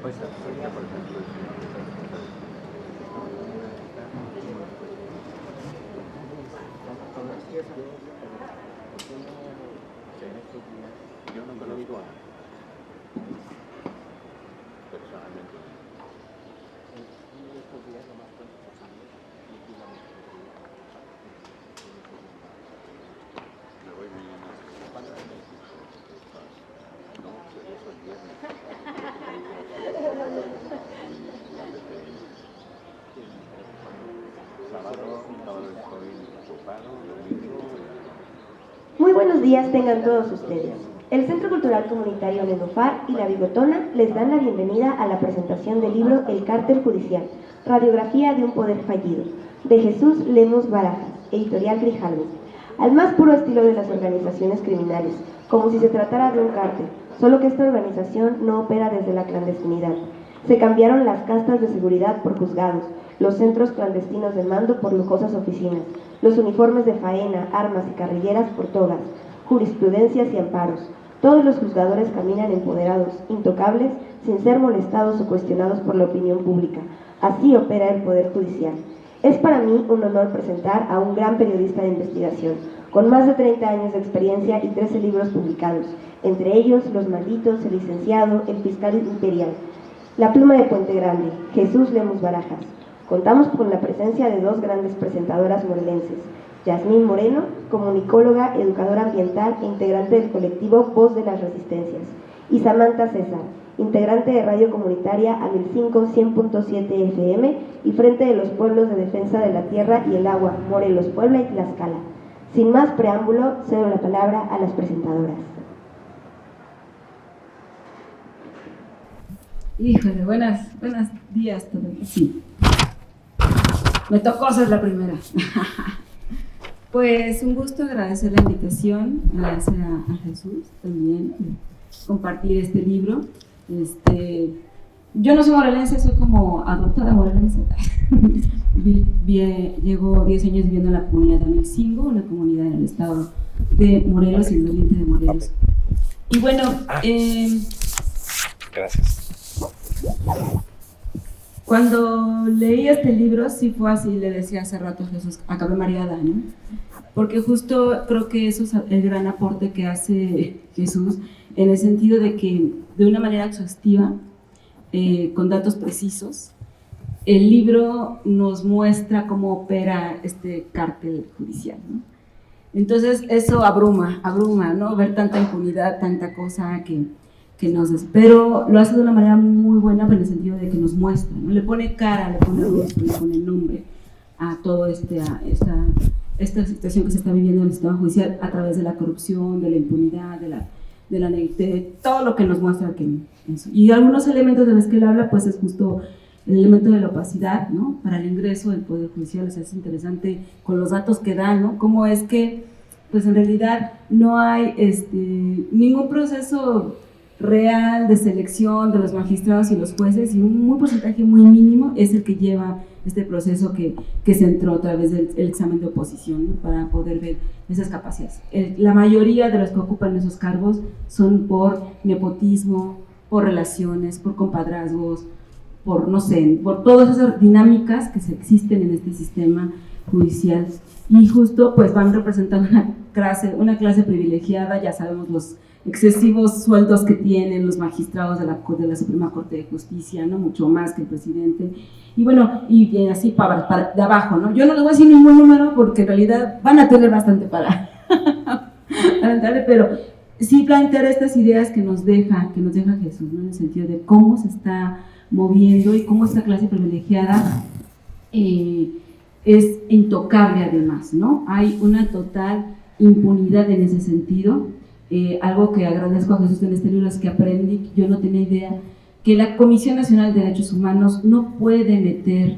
Yo no conozco personalmente. Me voy mañana. No, eso es viernes. Sábado estoy ocupado, domingo. Muy buenos días tengan todos ustedes. El Centro Cultural Comunitario Nenúfar y La Bigotona les dan la bienvenida a la presentación del libro El Cártel Judicial, Radiografía de un Poder Fallido, de Jesús Lemus Barajas, editorial Grijalvo. Al más puro estilo de las organizaciones criminales, como si se tratara de un cártel, solo que esta organización no opera desde la clandestinidad. Se cambiaron las castas de seguridad por juzgados, los centros clandestinos de mando por lujosas oficinas, los uniformes de faena, armas y carrilleras por togas, jurisprudencias y amparos. Todos los juzgadores caminan empoderados, intocables, sin ser molestados o cuestionados por la opinión pública. Así opera el Poder Judicial. Es para mí un honor presentar a un gran periodista de investigación, con más de 30 años de experiencia y 13 libros publicados, entre ellos Los Malditos, El Licenciado, El Fiscal Imperial, La Pluma de Puente Grande, Jesús Lemus Barajas. Contamos con la presencia de dos grandes presentadoras morelenses, Yasmín Moreno, comunicóloga, educadora ambiental e integrante del colectivo Voz de las Resistencias, y Samantha César, integrante de Radio Comunitaria Amilcinco 100.7 FM y Frente de los Pueblos de Defensa de la Tierra y el Agua, Morelos, Puebla y Tlaxcala. Sin más preámbulo, cedo la palabra a las presentadoras. Híjole, buenos días todos. Sí. Me tocó ser la primera. Pues un gusto, agradecer la invitación, agradecer a Jesús también, compartir este libro. Yo no soy morelense, soy como adoptada morelense. Llevo 10 años viviendo en la comunidad de Amilcingo, una comunidad en el estado de Morelos y el oriente de Morelos. Y bueno, gracias. Cuando leí este libro, sí fue así, le decía hace rato a Jesús, acabé mareada, ¿no? Porque justo creo que eso es el gran aporte que hace Jesús, en el sentido de que de una manera exhaustiva, con datos precisos, el libro nos muestra cómo opera este cártel judicial, ¿no? Entonces eso abruma, ¿no? Ver tanta impunidad, tanta cosa que pero lo hace de una manera muy buena en el sentido de que nos muestra, ¿no? Le pone cara, le pone rostro, le pone nombre a todo esta situación que se está viviendo en el sistema judicial a través de la corrupción, de la impunidad, de todo lo que nos muestra que eso. Y algunos elementos de los que él habla, pues es justo el elemento de la opacidad, ¿no? Para el ingreso del Poder Judicial. O sea, es interesante con los datos que dan, ¿no? Cómo es que, pues en realidad no hay ningún proceso real de selección de los magistrados y los jueces, y un porcentaje muy mínimo es el que lleva este proceso que se entró a través del examen de oposición, ¿no? Para poder ver esas capacidades. La mayoría de los que ocupan esos cargos son por nepotismo, por relaciones, por compadrazgos, por todas esas dinámicas que existen en este sistema judicial, y justo pues van representando una clase privilegiada. Ya sabemos los excesivos sueldos que tienen los magistrados de la Suprema Corte de Justicia, ¿no? Mucho más que el presidente. Y bueno, y así para de abajo, ¿no? Yo no les voy a decir ningún número porque en realidad van a tener bastante para entrarle, pero sí plantear estas ideas que nos deja Jesús, ¿no? En el sentido de cómo se está moviendo y cómo esta clase privilegiada es intocable además, ¿no? Hay una total impunidad en ese sentido. Algo que agradezco a Jesús en este libro es que aprendí, yo no tenía idea, que la Comisión Nacional de Derechos Humanos no puede meter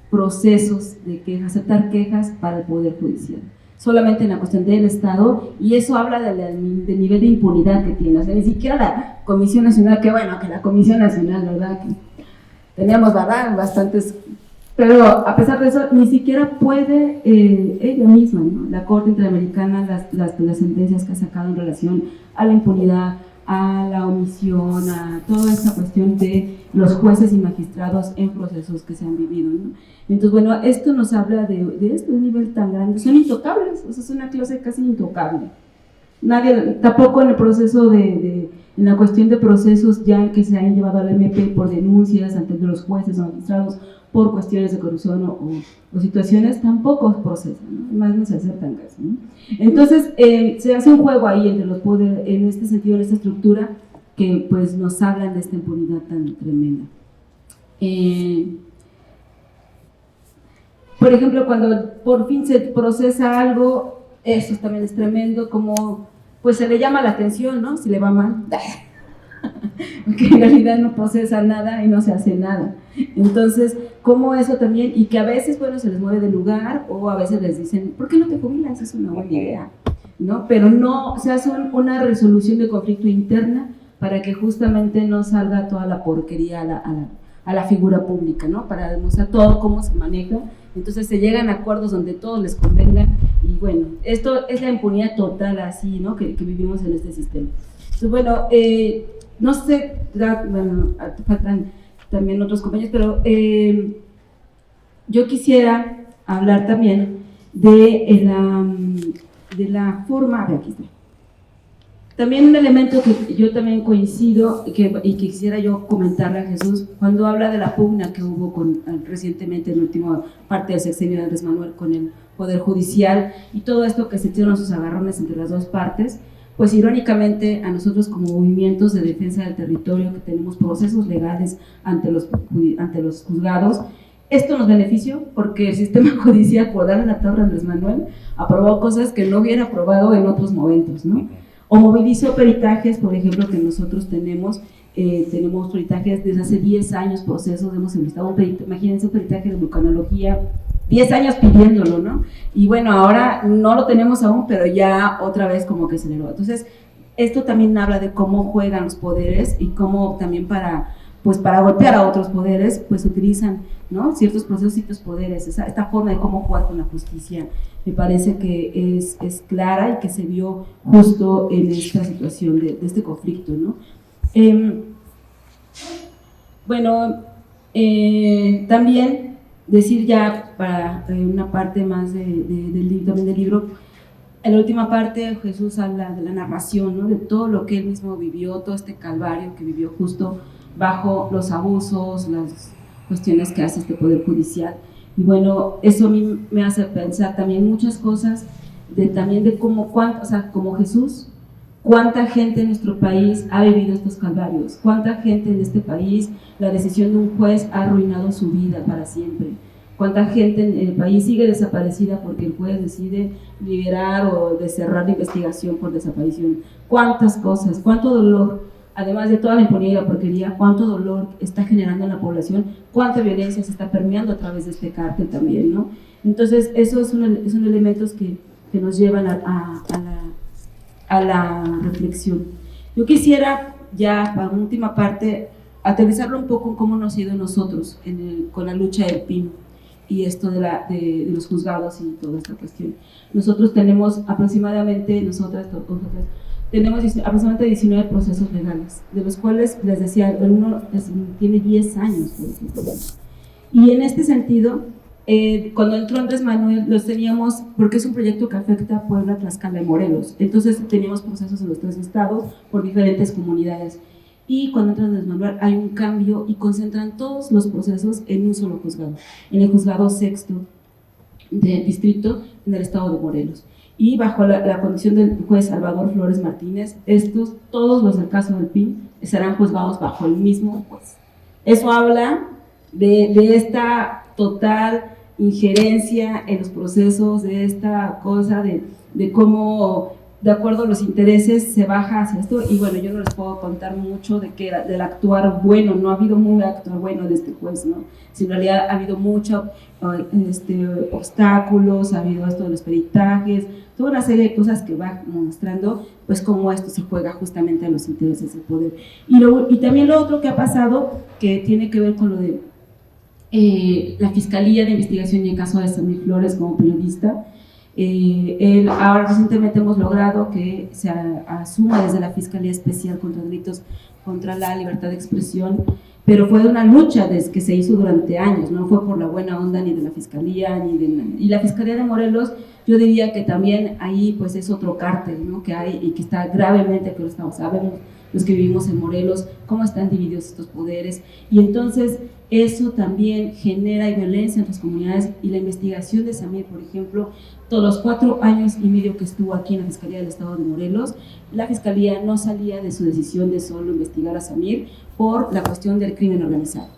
procesos de quejas, aceptar quejas para el Poder Judicial, solamente en la cuestión del Estado, y eso habla del nivel de impunidad que tiene. O sea, ni siquiera la Comisión Nacional, que la Comisión Nacional, ¿verdad? Que teníamos, ¿verdad?, bastantes, pero a pesar de eso, ni siquiera puede ella misma, ¿no? La Corte Interamericana, las sentencias que ha sacado en relación a la impunidad, a la omisión, a toda esta cuestión de los jueces y magistrados en procesos que se han vivido, ¿no? Entonces, bueno, esto nos habla de esto, de un nivel tan grande. Son intocables, o sea, es una clase casi intocable. Nadie, tampoco en el proceso en la cuestión de procesos ya que se han llevado al MP por denuncias ante los jueces o magistrados por cuestiones de corrupción o situaciones, tampoco procesan, ¿no? Más no se acercan casi, ¿no? Entonces, se hace un juego ahí entre los poderes, en este sentido, en esta estructura, que pues nos hablan de esta impunidad tan tremenda. Por ejemplo, cuando por fin se procesa algo, eso también es tremendo, como pues se le llama la atención, ¿no? Si le va mal, que en realidad no procesa nada y no se hace nada. Entonces, como eso también, y que a veces, bueno, se les mueve de lugar, o a veces les dicen, ¿por qué no te jubilas? Es una buena idea, ¿no? Pero no, se hace una resolución de conflicto interna para que justamente no salga toda la porquería a la figura pública, ¿no? Para demostrar todo cómo se maneja. Entonces se llegan a acuerdos donde todos les convenga, y bueno, esto es la impunidad total así, ¿no? Que vivimos en este sistema. Entonces, bueno, no sé, bueno, faltan también otros compañeros, pero yo quisiera hablar también de la forma, a ver, aquí está. También un elemento que yo también coincido y que quisiera yo comentarle a Jesús, cuando habla de la pugna que hubo recientemente en la última parte del sexenio de Andrés Manuel con el Poder Judicial y todo esto que se hicieron sus agarrones entre las dos partes, pues irónicamente a nosotros como movimientos de defensa del territorio que tenemos procesos legales ante los juzgados, esto nos benefició porque el sistema judicial, por darle la torre a Andrés Manuel, aprobó cosas que no hubiera aprobado en otros momentos, ¿no? O movilizó peritajes, por ejemplo, que nosotros tenemos peritajes desde hace 10 años, procesos, hemos inventado imagínense un peritaje de vulcanología, 10 años pidiéndolo, ¿no? Y bueno, ahora no lo tenemos aún, pero ya otra vez como que se aceleró. Entonces, esto también habla de cómo juegan los poderes y cómo también para golpear a otros poderes, pues utilizan, ¿no? Ciertos procesos, ciertos poderes, esta forma de cómo jugar con la justicia me parece que es clara y que se vio justo en esta situación de este conflicto, ¿no? También decir ya para una parte más del libro, en la última parte Jesús habla de la narración, ¿no? De todo lo que él mismo vivió, todo este calvario que vivió justo bajo los abusos, las cuestiones que hace este Poder Judicial. Y bueno, eso a mí me hace pensar también muchas cosas, también de cómo, como Jesús, cuánta gente en nuestro país ha vivido estos calvarios, cuánta gente en este país, la decisión de un juez ha arruinado su vida para siempre, cuánta gente en el país sigue desaparecida porque el juez decide liberar o de cerrar la investigación por desaparición, cuántas cosas, cuánto dolor. Además de toda la impunidad y la porquería, cuánto dolor está generando en la población, cuánta violencia se está permeando a través de este cártel también, ¿no? Entonces, esos son elementos que nos llevan a la reflexión. Yo quisiera, ya para última parte, aterrizarlo un poco en cómo nos ha ido nosotros con la lucha del PIN y esto de los juzgados y toda esta cuestión. Nosotros tenemos aproximadamente, tenemos aproximadamente 19 procesos legales, de los cuales, les decía, uno tiene 10 años, por ejemplo. Y en este sentido, cuando entró Andrés Manuel, los teníamos, porque es un proyecto que afecta a Puebla, Tlaxcala y Morelos, entonces teníamos procesos en los 3 estados por diferentes comunidades. Y cuando entra Andrés Manuel hay un cambio y concentran todos los procesos en un solo juzgado, en el juzgado 6º del distrito en el estado de Morelos. Y bajo la condición del juez Salvador Flores Martínez, todos los del caso del PIN serán juzgados bajo el mismo juez. Eso habla de esta total injerencia en los procesos, de esta cosa de cómo, de acuerdo a los intereses, se baja hacia esto. Y bueno, yo no les puedo contar mucho del actuar bueno, no ha habido muy actuar bueno de este juez, ¿no? Si en realidad ha habido muchos obstáculos, ha habido esto de los peritajes, toda una serie de cosas que va mostrando pues cómo esto se juega justamente a los intereses del poder. Y también lo otro que ha pasado, que tiene que ver con lo de la Fiscalía de Investigación y el caso de Sammy Flores como periodista, Ahora recientemente hemos logrado que se asuma desde la Fiscalía Especial contra Delitos contra la Libertad de Expresión, pero fue una lucha que se hizo durante años, no fue por la buena onda ni de la Fiscalía, y la Fiscalía de Morelos, yo diría que también ahí pues es otro cártel, ¿no? Que hay y que está gravemente, que lo estamos, sabemos los que vivimos en Morelos, cómo están divididos estos poderes, y entonces eso también genera violencia en las comunidades, y la investigación de Samir, por ejemplo, todos los 4 años y medio que estuvo aquí en la Fiscalía del Estado de Morelos, la Fiscalía no salía de su decisión de solo investigar a Samir por la cuestión del crimen organizado,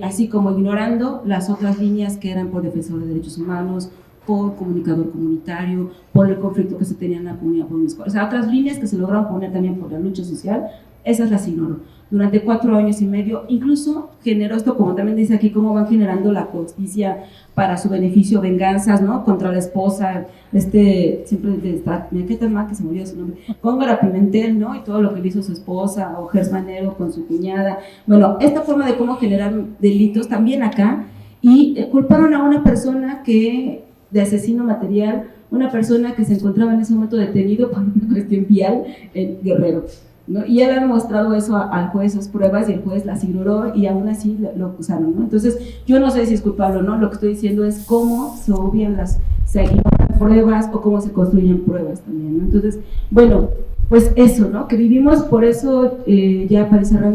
así como ignorando las otras líneas que eran por defensor de derechos humanos, por comunicador comunitario, por el conflicto que se tenía en la comunidad por UNESCO. O sea, otras líneas que se lograron poner también por la lucha social, esas las ignoró. Durante 4 años y medio, incluso generó esto, como también dice aquí, cómo van generando la justicia para su beneficio, venganzas, ¿no? Contra la esposa, siempre está, mira qué tan mal que se murió su nombre, Góngora Pimentel, ¿no? Y todo lo que le hizo su esposa, o Gers Manero con su cuñada. Bueno, esta forma de cómo generar delitos también acá, y culparon a una persona de asesino material, una persona que se encontraba en ese momento detenido por una cuestión vial en Guerrero, ¿no? Y él ha demostrado eso al juez, esas pruebas, y el juez las ignoró y aún así lo acusaron, ¿no? Entonces, yo no sé si es culpable o no, lo que estoy diciendo es cómo se obvian se ignoran pruebas o cómo se construyen pruebas también, ¿no? Entonces, bueno, pues eso, ¿no? Que vivimos, por eso, ya para cerrar,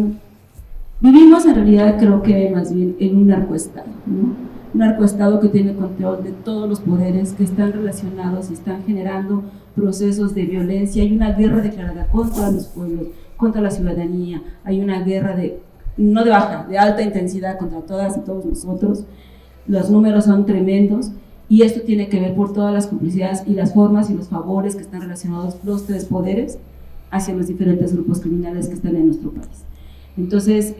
vivimos en realidad creo que más bien en un narcoestado, ¿no? Un narcoestado que tiene control de todos los poderes, que están relacionados y están generando procesos de violencia. Hay una guerra declarada contra los pueblos, contra la ciudadanía. Hay una guerra no de baja, de alta intensidad contra todas y todos nosotros. Los números son tremendos, y esto tiene que ver por todas las complicidades y las formas y los favores que están relacionados los 3 poderes hacia los diferentes grupos criminales que están en nuestro país. Entonces,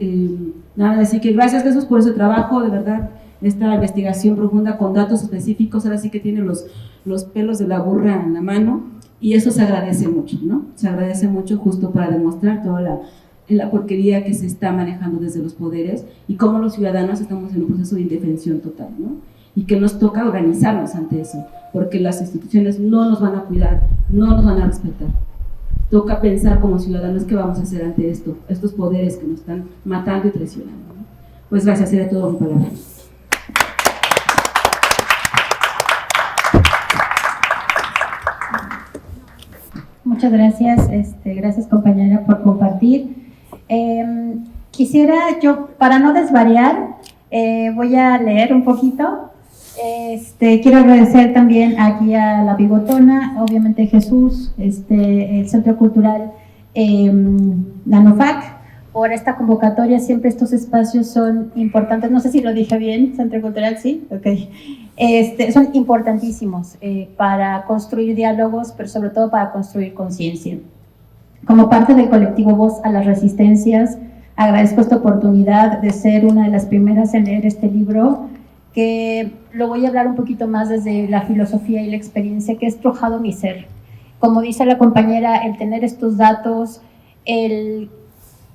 nada, así que gracias, Jesús, por ese trabajo, de verdad. Esta investigación profunda con datos específicos, ahora sí que tiene los pelos de la burra en la mano, y eso se agradece mucho, ¿no? Se agradece mucho justo para demostrar toda la porquería que se está manejando desde los poderes y cómo los ciudadanos estamos en un proceso de indefensión total, ¿no? Y que nos toca organizarnos ante eso, porque las instituciones no nos van a cuidar, no nos van a respetar. Toca pensar como ciudadanos qué vamos a hacer ante estos poderes que nos están matando y traicionando, ¿no? Pues gracias, era todo mi palabra. Muchas gracias, gracias compañera por compartir. Quisiera yo, para no desvariar, voy a leer un poquito. Quiero agradecer también aquí a La Bigotona, obviamente Jesús, el Centro Cultural Nanofac, por esta convocatoria. Siempre estos espacios son importantes. No sé si lo dije bien, Centro Cultural, sí, ok. Son importantísimos para construir diálogos, pero sobre todo para construir conciencia. Como parte del colectivo Voz a las Resistencias, agradezco esta oportunidad de ser una de las primeras en leer este libro, que lo voy a hablar un poquito más desde la filosofía y la experiencia que ha estrujado mi ser. Como dice la compañera, el tener estos datos, el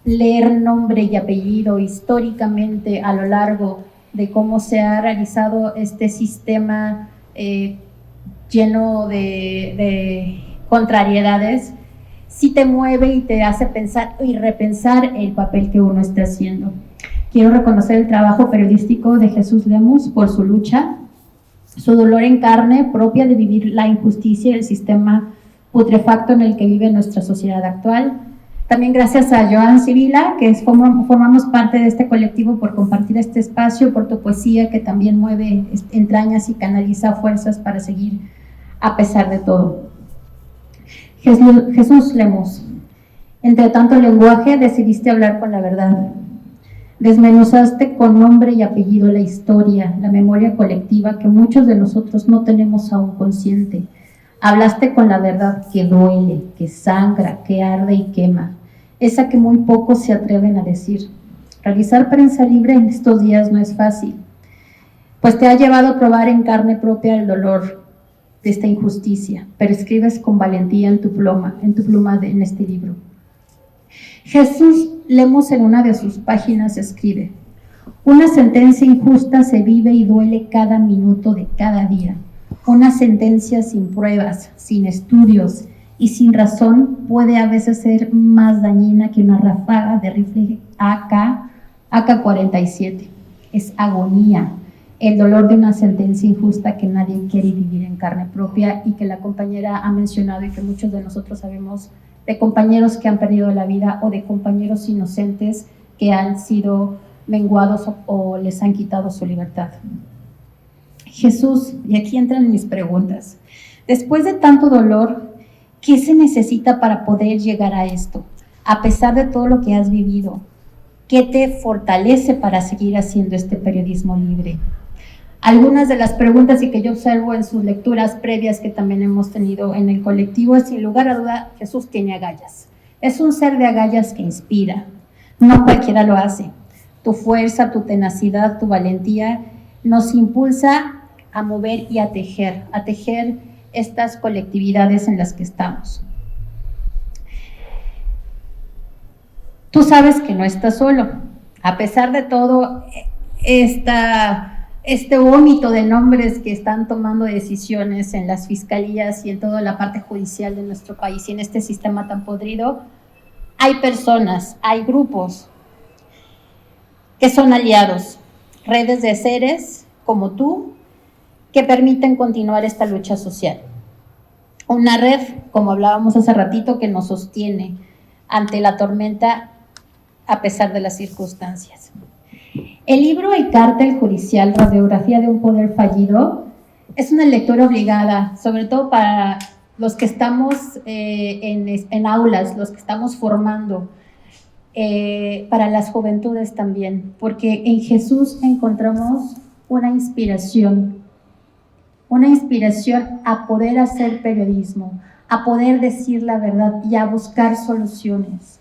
leer nombre y apellido históricamente a lo largo de cómo se ha realizado este sistema lleno de contrariedades, sí te mueve y te hace pensar y repensar el papel que uno está haciendo. Quiero reconocer el trabajo periodístico de Jesús Lemus por su lucha, su dolor en carne propia de vivir la injusticia y el sistema putrefacto en el que vive nuestra sociedad actual. También gracias a Joan Sibila, que formamos parte de este colectivo, por compartir este espacio, por tu poesía que también mueve entrañas y canaliza fuerzas para seguir a pesar de todo. Jesús Lemus, entre tanto lenguaje decidiste hablar con la verdad. Desmenuzaste con nombre y apellido la historia, la memoria colectiva que muchos de nosotros no tenemos aún consciente. Hablaste con la verdad que duele, que sangra, que arde y quema, esa que muy pocos se atreven a decir. Realizar prensa libre en estos días no es fácil, pues te ha llevado a probar en carne propia el dolor de esta injusticia, pero escribes con valentía en tu pluma en este libro. Jesús Lemus en una de sus páginas escribe: una sentencia injusta se vive y duele cada minuto de cada día. Una sentencia sin pruebas, sin estudios y sin razón puede a veces ser más dañina que una ráfaga de rifle AK-47. Es agonía, el dolor de una sentencia injusta que nadie quiere vivir en carne propia y que la compañera ha mencionado y que muchos de nosotros sabemos de compañeros que han perdido la vida o de compañeros inocentes que han sido menguados o les han quitado su libertad. Jesús, y aquí entran mis preguntas, después de tanto dolor, ¿qué se necesita para poder llegar a esto? A pesar de todo lo que has vivido, ¿qué te fortalece para seguir haciendo este periodismo libre? Algunas de las preguntas y que yo observo en sus lecturas previas que también hemos tenido en el colectivo es, sin lugar a duda, Jesús tiene agallas. Es un ser de agallas que inspira. No cualquiera lo hace. Tu fuerza, tu tenacidad, tu valentía nos impulsa a mover y a tejer estas colectividades en las que estamos. Tú sabes que no estás solo. A pesar de todo este vómito de nombres que están tomando decisiones en las fiscalías y en toda la parte judicial de nuestro país y en este sistema tan podrido, hay personas, hay grupos que son aliados, redes de seres como tú, que permiten continuar esta lucha social. Una red, como hablábamos hace ratito, que nos sostiene ante la tormenta a pesar de las circunstancias. El libro El cártel judicial, radiografía de un poder fallido, es una lectura obligada, sobre todo para los que estamos en aulas, los que estamos formando, para las juventudes también, porque en Jesús encontramos una inspiración a poder hacer periodismo, a poder decir la verdad y a buscar soluciones.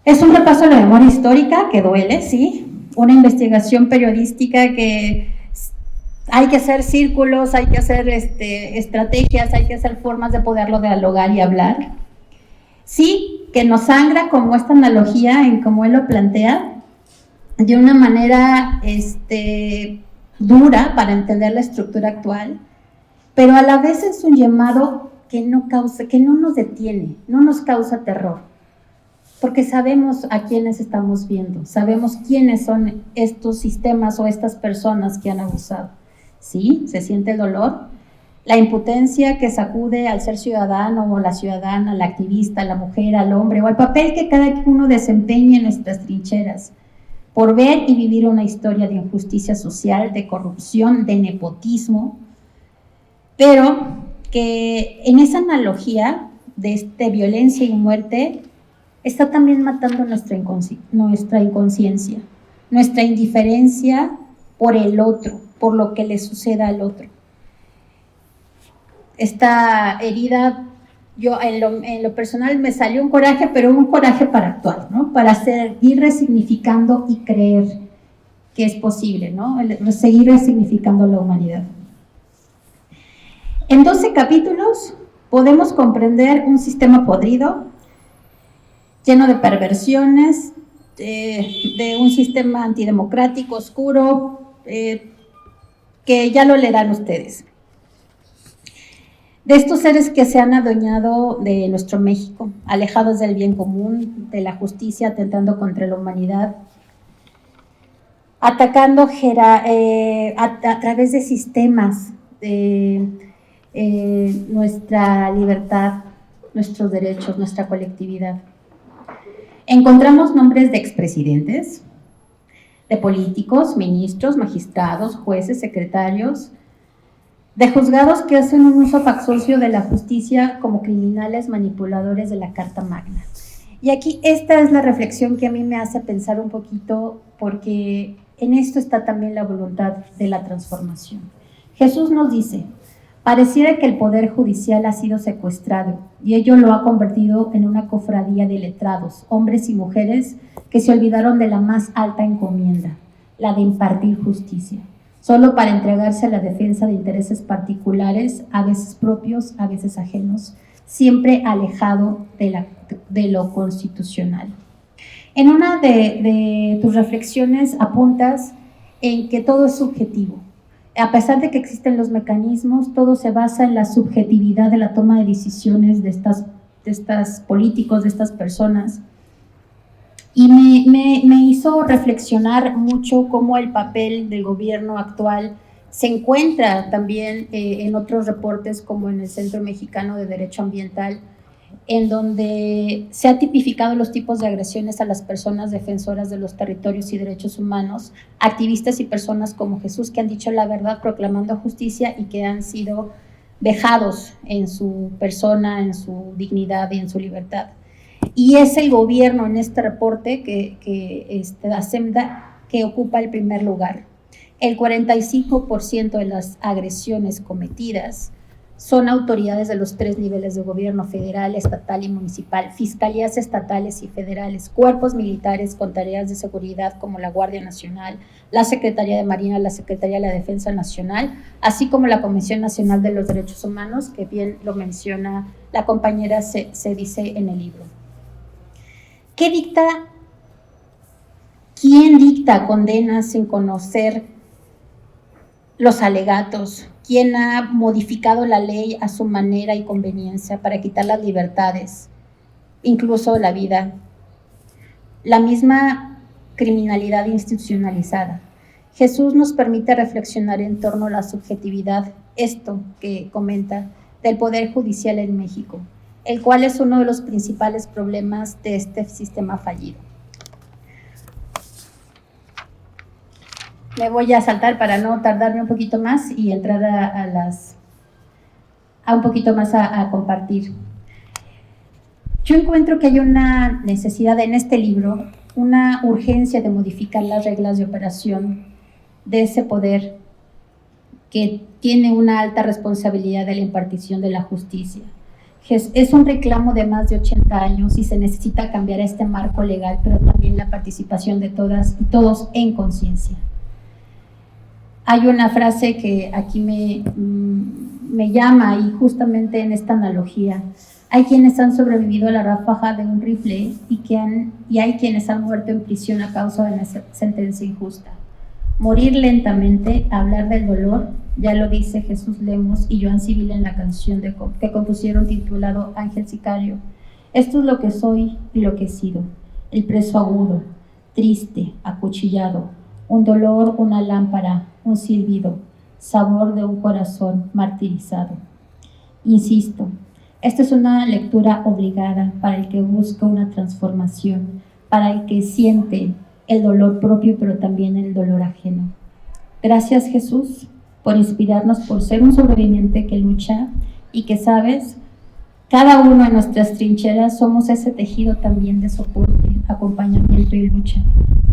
Es un repaso a la memoria histórica que duele, sí, una investigación periodística que hay que hacer círculos, hay que hacer estrategias, hay que hacer formas de poderlo dialogar y hablar. Sí, que nos sangra como esta analogía en cómo él lo plantea, de una manera dura para entender la estructura actual, pero a la vez es un llamado que no nos detiene, no nos causa terror, porque sabemos a quiénes estamos viendo, sabemos quiénes son estos sistemas o estas personas que han abusado. Sí, se siente el dolor, la impotencia que sacude al ser ciudadano o la ciudadana, al activista, a la mujer, al hombre, o al papel que cada uno desempeña en nuestras trincheras, por ver y vivir una historia de injusticia social, de corrupción, de nepotismo, pero que en esa analogía de violencia y muerte está también matando nuestra inconsciencia, nuestra indiferencia por el otro, por lo que le suceda al otro. Esta herida, yo en lo personal me salió un coraje, pero un coraje para actuar, ¿no? Para seguir resignificando y creer que es posible, ¿no? Seguir resignificando la humanidad. En 12 capítulos podemos comprender un sistema podrido, lleno de perversiones, de un sistema antidemocrático, oscuro, que ya lo leerán ustedes. De estos seres que se han adueñado de nuestro México, alejados del bien común, de la justicia, atentando contra la humanidad, atacando a través de sistemas nuestra libertad, nuestros derechos, nuestra colectividad. Encontramos nombres de expresidentes, de políticos, ministros, magistrados, jueces, secretarios, de juzgados que hacen un uso faccioso de la justicia como criminales manipuladores de la Carta Magna. Y aquí esta es la reflexión que a mí me hace pensar un poquito, porque en esto está también la voluntad de la transformación. Jesús nos dice, pareciera que el poder judicial ha sido secuestrado y ello lo ha convertido en una cofradía de letrados, hombres y mujeres que se olvidaron de la más alta encomienda, la de impartir justicia, solo para entregarse a la defensa de intereses particulares, a veces propios, a veces ajenos, siempre alejado de lo constitucional. En una de tus reflexiones apuntas en que todo es subjetivo. a pesar de que existen los mecanismos, todo se basa en la subjetividad de la toma de decisiones de estas políticos, de estas personas. Y me hizo reflexionar mucho cómo el papel del gobierno actual se encuentra también en otros reportes, como en el Centro Mexicano de Derecho Ambiental, en donde se ha tipificado los tipos de agresiones a las personas defensoras de los territorios y derechos humanos, activistas y personas como Jesús, que han dicho la verdad proclamando justicia y que han sido vejados en su persona, en su dignidad y en su libertad. Y es el gobierno en este reporte que ocupa el primer lugar. El 45% de las agresiones cometidas son autoridades de los 3 niveles de gobierno: federal, estatal y municipal, fiscalías estatales y federales, cuerpos militares con tareas de seguridad como la Guardia Nacional, la Secretaría de Marina, la Secretaría de la Defensa Nacional, así como la Comisión Nacional de los Derechos Humanos, que bien lo menciona la compañera, se dice en el libro. ¿Qué dicta? ¿Quién dicta condenas sin conocer los alegatos? ¿Quién ha modificado la ley a su manera y conveniencia para quitar las libertades, incluso la vida? La misma criminalidad institucionalizada. Jesús nos permite reflexionar en torno a la subjetividad, esto que comenta, del Poder Judicial en México, el cual es uno de los principales problemas de este sistema fallido. Me voy a saltar para no tardarme un poquito más y entrar a un poquito más a compartir. Yo encuentro que hay una necesidad en este libro, una urgencia de modificar las reglas de operación de ese poder que tiene una alta responsabilidad de la impartición de la justicia. Es un reclamo de más de 80 años y se necesita cambiar este marco legal, pero también la participación de todas y todos en conciencia. Hay una frase que aquí me llama, y justamente en esta analogía: hay quienes han sobrevivido a la ráfaga de un rifle y hay quienes han muerto en prisión a causa de una sentencia injusta. Morir lentamente, hablar del dolor, ya lo dice Jesús Lemos y Joan Civil en la canción que compusieron titulado Ángel Sicario. Esto es lo que soy y lo que he sido: el preso agudo, triste, acuchillado, un dolor, una lámpara, un silbido, sabor de un corazón martirizado. Insisto, esta es una lectura obligada para el que busca una transformación, para el que siente el dolor propio, pero también el dolor ajeno. Gracias, Jesús, por inspirarnos, por ser un sobreviviente que lucha y que, sabes, cada uno en nuestras trincheras somos ese tejido también de soporte, acompañamiento y lucha,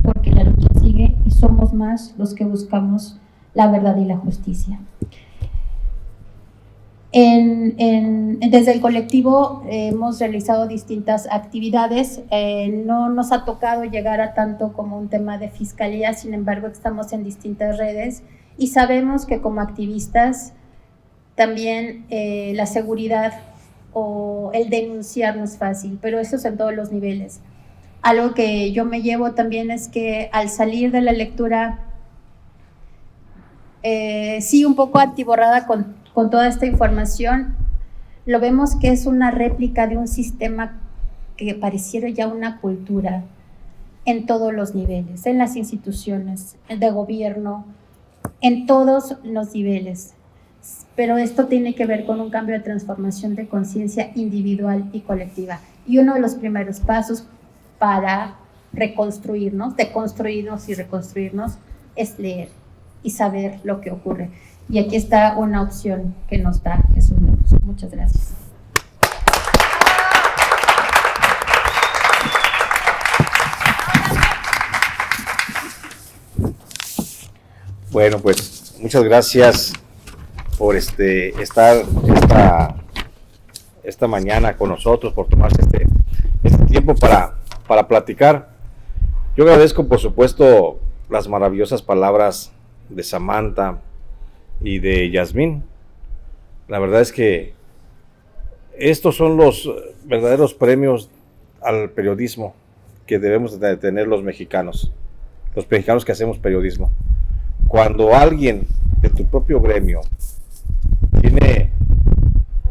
porque la lucha sigue y somos más los que buscamos la verdad y la justicia. Desde el colectivo hemos realizado distintas actividades. No nos ha tocado llegar a tanto como un tema de fiscalía, sin embargo estamos en distintas redes y sabemos que como activistas también la seguridad o el denunciar no es fácil, pero eso es en todos los niveles. Algo que yo me llevo también es que al salir de la lectura, sí, un poco atiborrada con toda esta información, lo vemos que es una réplica de un sistema que pareciera ya una cultura en todos los niveles, en las instituciones, de gobierno, en todos los niveles. Pero esto tiene que ver con un cambio de transformación de conciencia individual y colectiva. Y uno de los primeros pasos para reconstruirnos, deconstruirnos y reconstruirnos, es leer y saber lo que ocurre. Y aquí está una opción que nos da Jesús Lemos. Muchas gracias. Bueno, pues muchas gracias por estar esta mañana con nosotros, por tomarse este tiempo para platicar. Yo agradezco, por supuesto, las maravillosas palabras de Samantha y de Yasmín. La verdad es que estos son los verdaderos premios al periodismo que debemos de tener los mexicanos que hacemos periodismo, cuando alguien de tu propio gremio tiene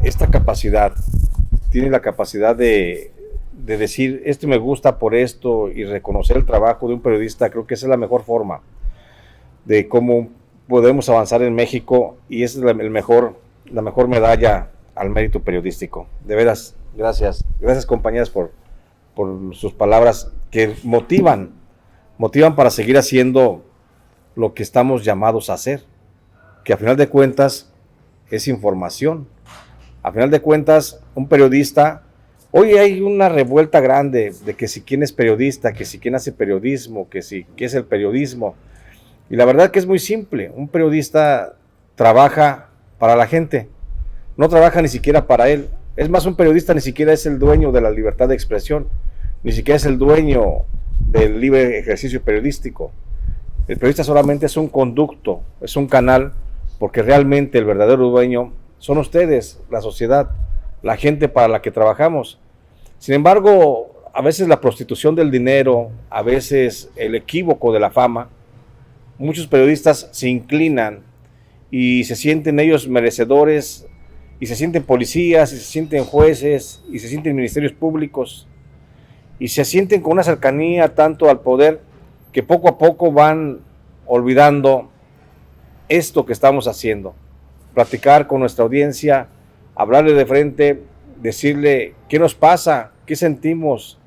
esta capacidad, tiene la capacidad de decir, esto me gusta por esto, y reconocer el trabajo de un periodista, creo que esa es la mejor forma de cómo podemos avanzar en México, y esa es la mejor medalla al mérito periodístico. De veras, gracias compañeras por sus palabras que motivan para seguir haciendo lo que estamos llamados a hacer, que a final de cuentas es información. A final de cuentas, un periodista, hoy hay una revuelta grande de que si quién es periodista, que si quién hace periodismo, que si qué es el periodismo. Y la verdad que es muy simple, un periodista trabaja para la gente, no trabaja ni siquiera para él. Es más, un periodista ni siquiera es el dueño de la libertad de expresión, ni siquiera es el dueño del libre ejercicio periodístico. El periodista solamente es un conducto, es un canal, porque realmente el verdadero dueño son ustedes, la sociedad, la gente para la que trabajamos. Sin embargo, a veces la prostitución del dinero, a veces el equívoco de la fama, muchos periodistas se inclinan y se sienten ellos merecedores, y se sienten policías, y se sienten jueces, y se sienten ministerios públicos, y se sienten con una cercanía tanto al poder que poco a poco van olvidando esto que estamos haciendo. Platicar con nuestra audiencia, hablarle de frente, decirle qué nos pasa, qué sentimos.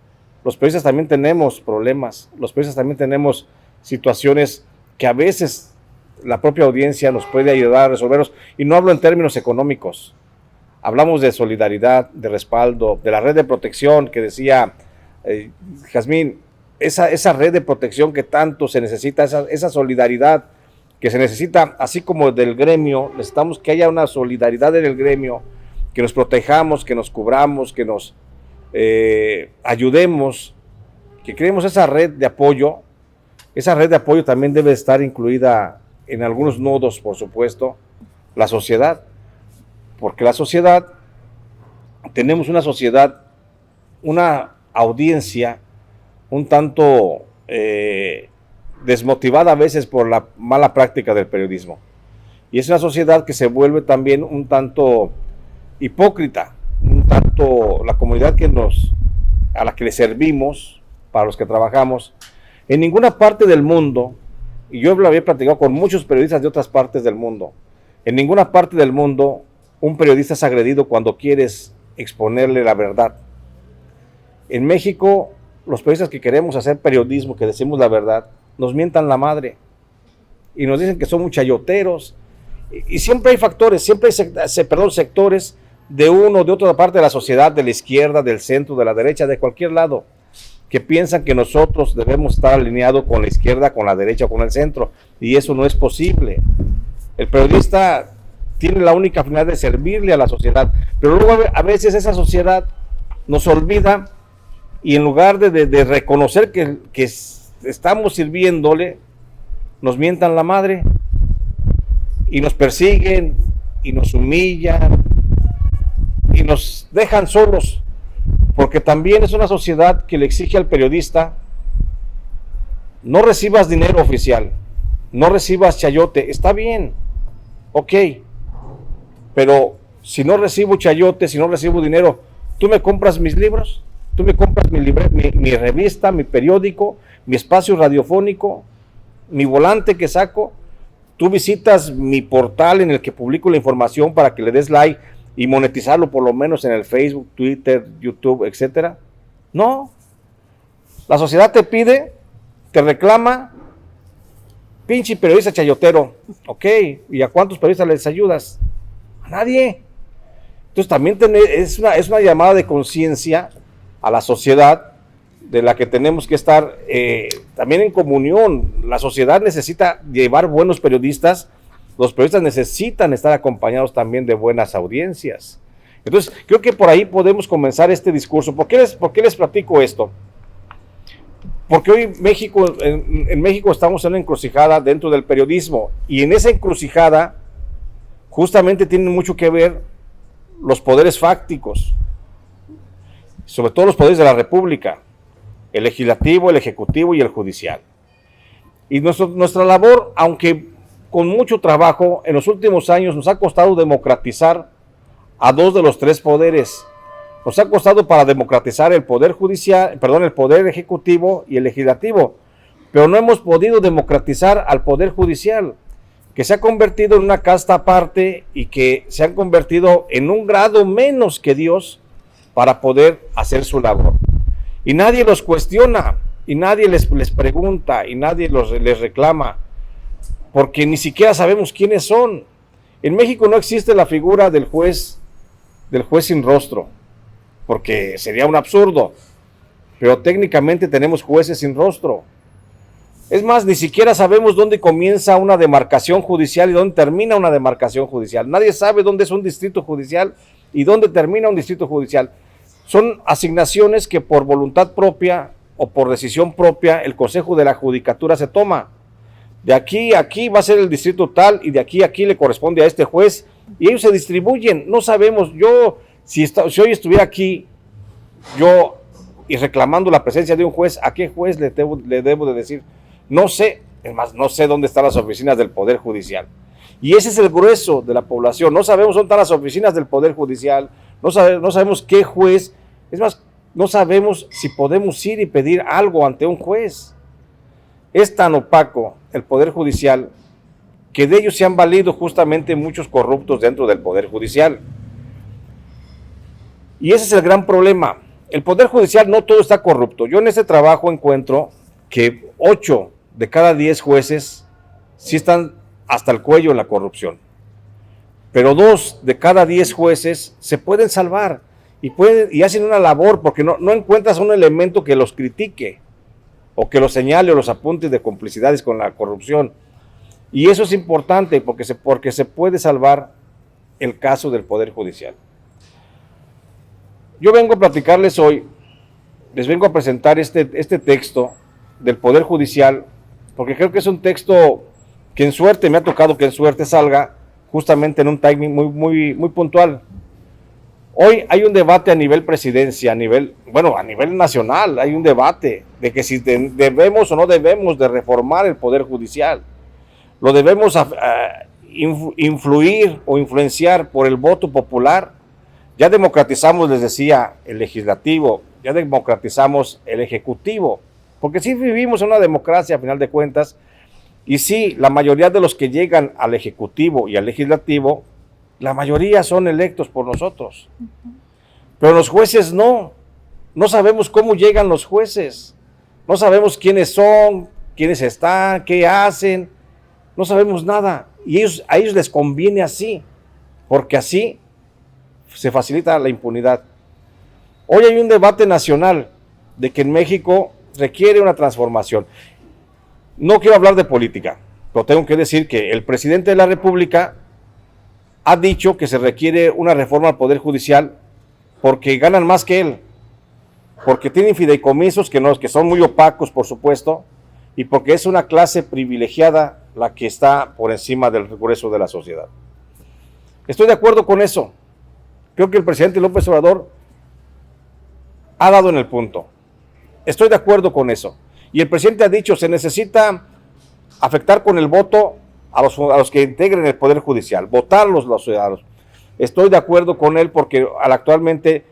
Los periodistas también tenemos problemas, los periodistas también tenemos situaciones que a veces la propia audiencia nos puede ayudar a resolverlos, y no hablo en términos económicos, hablamos de solidaridad, de respaldo, de la red de protección que decía Jazmín, esa red de protección que tanto se necesita, esa solidaridad que se necesita, así como del gremio, necesitamos que haya una solidaridad en el gremio, que nos protejamos, que nos cubramos, que nos ayudemos, que creemos esa red de apoyo. Esa red de apoyo también debe estar incluida en algunos nodos, por supuesto, la sociedad, porque la sociedad, tenemos una sociedad, una audiencia un tanto desmotivada a veces por la mala práctica del periodismo, y es una sociedad que se vuelve también un tanto hipócrita, un tanto la comunidad a la que le servimos, para los que trabajamos. En ninguna parte del mundo, y yo lo había platicado con muchos periodistas de otras partes del mundo, en ninguna parte del mundo un periodista es agredido cuando quieres exponerle la verdad. En México, los periodistas que queremos hacer periodismo, que decimos la verdad, nos mientan la madre y nos dicen que somos chayoteros, y siempre hay factores, siempre hay sectores de uno o de otra parte de la sociedad, de la izquierda, del centro, de la derecha, de cualquier lado, que piensan que nosotros debemos estar alineados con la izquierda, con la derecha o con el centro, y eso no es posible. El periodista tiene la única finalidad de servirle a la sociedad, pero luego a veces esa sociedad nos olvida, y en lugar de reconocer que estamos sirviéndole, nos mientan la madre y nos persiguen y nos humillan y nos dejan solos, porque también es una sociedad que le exige al periodista: no recibas dinero oficial, no recibas chayote. Está bien, ok, pero si no recibo chayote, si no recibo dinero, ¿tú me compras mis libros? ¿Tú me compras mi revista, mi periódico, mi espacio radiofónico, mi volante que saco? ¿Tú visitas mi portal en el que publico la información para que le des like y monetizarlo por lo menos en el Facebook, Twitter, YouTube, etcétera? No. La sociedad te pide, te reclama: pinche periodista chayotero. Ok, ¿y a cuántos periodistas les ayudas? A nadie. Entonces también es una llamada de conciencia a la sociedad, de la que tenemos que estar también en comunión. La sociedad necesita llevar buenos periodistas, los periodistas necesitan estar acompañados también de buenas audiencias. Entonces, creo que por ahí podemos comenzar este discurso. ¿Por qué les platico esto? Porque hoy en México estamos en una encrucijada dentro del periodismo, y en esa encrucijada justamente tienen mucho que ver los poderes fácticos, sobre todo los poderes de la República, el legislativo, el ejecutivo y el judicial. Y nuestra labor, aunque con mucho trabajo, en los últimos años nos ha costado democratizar a dos de los tres poderes. Nos ha costado para democratizar el poder judicial, perdón, el poder ejecutivo y el legislativo, pero no hemos podido democratizar al poder judicial, que se ha convertido en una casta aparte y que se han convertido en un grado menos que Dios para poder hacer su labor. Y nadie los cuestiona, y nadie les pregunta, y nadie les reclama, porque ni siquiera sabemos quiénes son. En México no existe la figura del juez sin rostro, porque sería un absurdo, pero técnicamente tenemos jueces sin rostro. Es más, ni siquiera sabemos dónde comienza una demarcación judicial y dónde termina una demarcación judicial. Nadie sabe dónde es un distrito judicial y dónde termina un distrito judicial. Son asignaciones que por voluntad propia o por decisión propia el Consejo de la Judicatura se toma. De aquí a aquí va a ser el distrito tal y de aquí a aquí le corresponde a este juez y ellos se distribuyen. No sabemos, si hoy estuviera aquí, y reclamando la presencia de un juez, ¿a qué juez le debo de decir? No sé, es más, no sé dónde están las oficinas del Poder Judicial. Y ese es el grueso de la población. No sabemos dónde están las oficinas del Poder Judicial, no sabemos qué juez, es más, no sabemos si podemos ir y pedir algo ante un juez. Es tan opaco el Poder Judicial que de ellos se han valido justamente muchos corruptos dentro del Poder Judicial. Y ese es el gran problema. El Poder Judicial no todo está corrupto. Yo en este trabajo encuentro que 8 de cada 10 jueces sí están hasta el cuello en la corrupción. Pero 2 de cada 10 jueces se pueden salvar y hacen una labor porque no encuentras un elemento que los critique o que los señale o los apunte de complicidades con la corrupción. Y eso es importante porque se puede salvar el caso del Poder Judicial. Yo vengo a platicarles hoy, les vengo a presentar este texto del Poder Judicial, porque creo que es un texto que en suerte, me ha tocado que en suerte salga justamente en un timing muy puntual. Hoy hay un debate a nivel presidencia, a nivel nacional, hay un debate de que si debemos o no debemos de reformar el Poder Judicial. Lo debemos influir o influenciar por el voto popular. Ya democratizamos, les decía, el legislativo, ya democratizamos el ejecutivo, porque sí vivimos en una democracia a final de cuentas, y sí, la mayoría de los que llegan al ejecutivo y al legislativo, la mayoría son electos por nosotros. Pero los jueces no sabemos cómo llegan los jueces, no sabemos quiénes son, quiénes están, qué hacen, no sabemos nada, y a ellos les conviene así, porque así se facilita la impunidad. Hoy hay un debate nacional de que en México requiere una transformación. No quiero hablar de política, pero tengo que decir que el presidente de la República ha dicho que se requiere una reforma al Poder Judicial porque ganan más que él, porque tienen fideicomisos que son muy opacos, por supuesto, y porque es una clase privilegiada la que está por encima del grueso de la sociedad. Estoy de acuerdo con eso. Creo que el presidente López Obrador ha dado en el punto. Estoy de acuerdo con eso. Y el presidente ha dicho, se necesita afectar con el voto a los que integren el Poder Judicial, votar los ciudadanos. Estoy de acuerdo con él porque actualmente,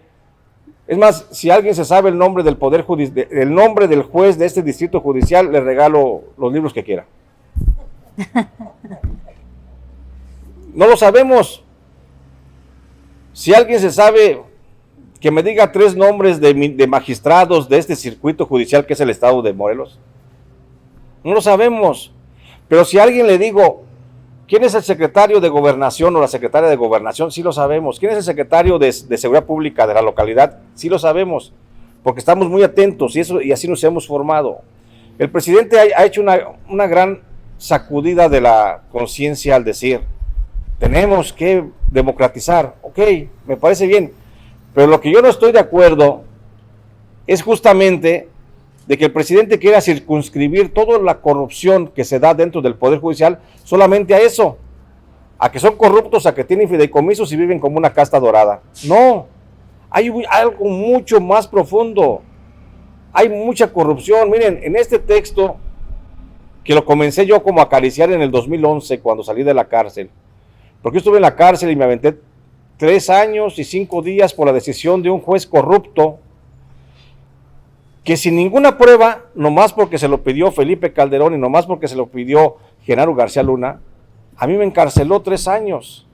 es más, si alguien se sabe el nombre del Poder Judicial, el nombre del juez de este distrito judicial, le regalo los libros que quiera. No lo sabemos. Si alguien se sabe, que me diga 3 nombres de magistrados de este circuito judicial que es el estado de Morelos. No lo sabemos. Pero si a alguien le digo, ¿quién es el secretario de Gobernación o la secretaria de Gobernación? Sí lo sabemos. ¿Quién es el secretario de Seguridad Pública de la localidad? Sí lo sabemos, porque estamos muy atentos y así nos hemos formado. El presidente ha hecho una gran sacudida de la conciencia al decir, tenemos que democratizar. Ok, me parece bien, pero lo que yo no estoy de acuerdo es justamente de que el presidente quiera circunscribir toda la corrupción que se da dentro del Poder Judicial solamente a eso, a que son corruptos, a que tienen fideicomisos y viven como una casta dorada. No, hay algo mucho más profundo, hay mucha corrupción. Miren, en este texto que lo comencé yo como a acariciar en el 2011 cuando salí de la cárcel. Porque yo estuve en la cárcel y me aventé 3 años y 5 días por la decisión de un juez corrupto que sin ninguna prueba, nomás porque se lo pidió Felipe Calderón y nomás porque se lo pidió Genaro García Luna, a mí me encarceló 3 años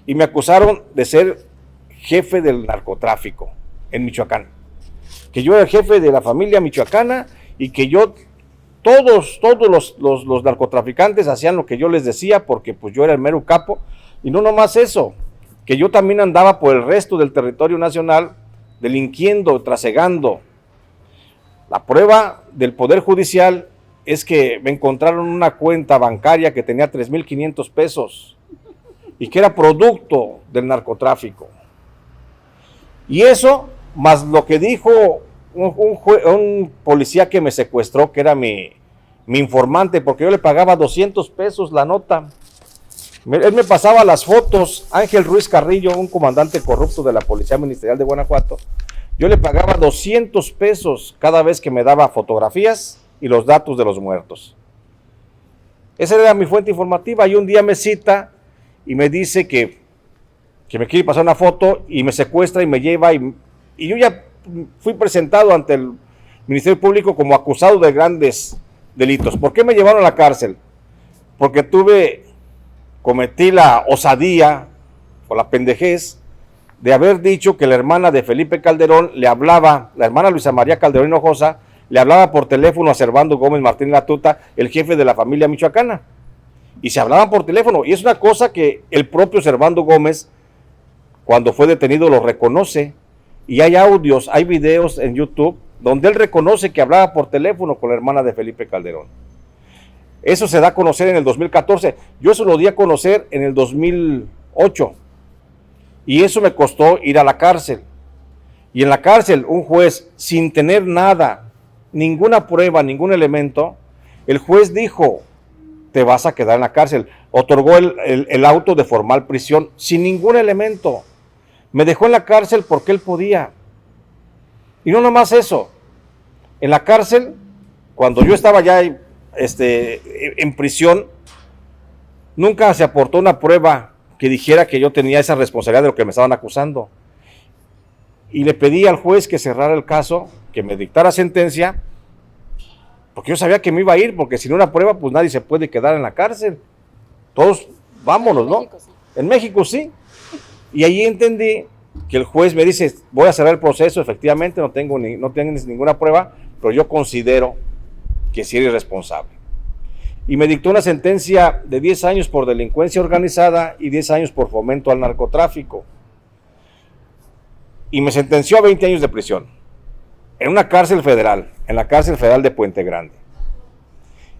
y me acusaron de ser jefe del narcotráfico en Michoacán. Que yo era el jefe de la familia michoacana y que yo, todos los narcotraficantes hacían lo que yo les decía porque pues yo era el mero capo. Y no nomás eso, que yo también andaba por el resto del territorio nacional delinquiendo, trasegando. La prueba del Poder Judicial es que me encontraron una cuenta bancaria que tenía 3,500 pesos y que era producto del narcotráfico. Y eso, más lo que dijo un policía que me secuestró, que era mi informante, porque yo le pagaba 200 pesos la nota. Él me pasaba las fotos, Ángel Ruiz Carrillo, un comandante corrupto de la Policía Ministerial de Guanajuato. Yo le pagaba 200 pesos cada vez que me daba fotografías y los datos de los muertos. Esa era mi fuente informativa y un día me cita y me dice que me quiere pasar una foto y me secuestra y me lleva y yo ya fui presentado ante el Ministerio Público como acusado de grandes delitos. ¿Por qué me llevaron a la cárcel? Porque cometí la osadía o la pendejez de haber dicho que la hermana de Felipe Calderón le hablaba, la hermana Luisa María Calderón Hinojosa, le hablaba por teléfono a Servando Gómez Martín Latuta, el jefe de la familia michoacana. Y se hablaban por teléfono. Y es una cosa que el propio Servando Gómez, cuando fue detenido, lo reconoce. Y hay audios, hay videos en YouTube donde él reconoce que hablaba por teléfono con la hermana de Felipe Calderón. Eso se da a conocer en el 2014. Yo eso lo di a conocer en el 2008. Y eso me costó ir a la cárcel. Y en la cárcel, un juez, sin tener nada, ninguna prueba, ningún elemento, el juez dijo, te vas a quedar en la cárcel. Otorgó el auto de formal prisión sin ningún elemento. Me dejó en la cárcel porque él podía. Y no nomás eso. En la cárcel, cuando yo estaba ya en prisión, nunca se aportó una prueba que dijera que yo tenía esa responsabilidad de lo que me estaban acusando. Y le pedí al juez que cerrara el caso, que me dictara sentencia, porque yo sabía que me iba a ir, porque sin una prueba, pues nadie se puede quedar en la cárcel. Todos, vámonos, ¿no? En México sí. Y ahí entendí que el juez me dice, voy a cerrar el proceso, efectivamente no tengo ninguna prueba, pero yo considero que sí eres responsable. Y me dictó una sentencia de 10 años por delincuencia organizada y 10 años por fomento al narcotráfico. Y me sentenció a 20 años de prisión, en una cárcel federal, en la cárcel federal de Puente Grande.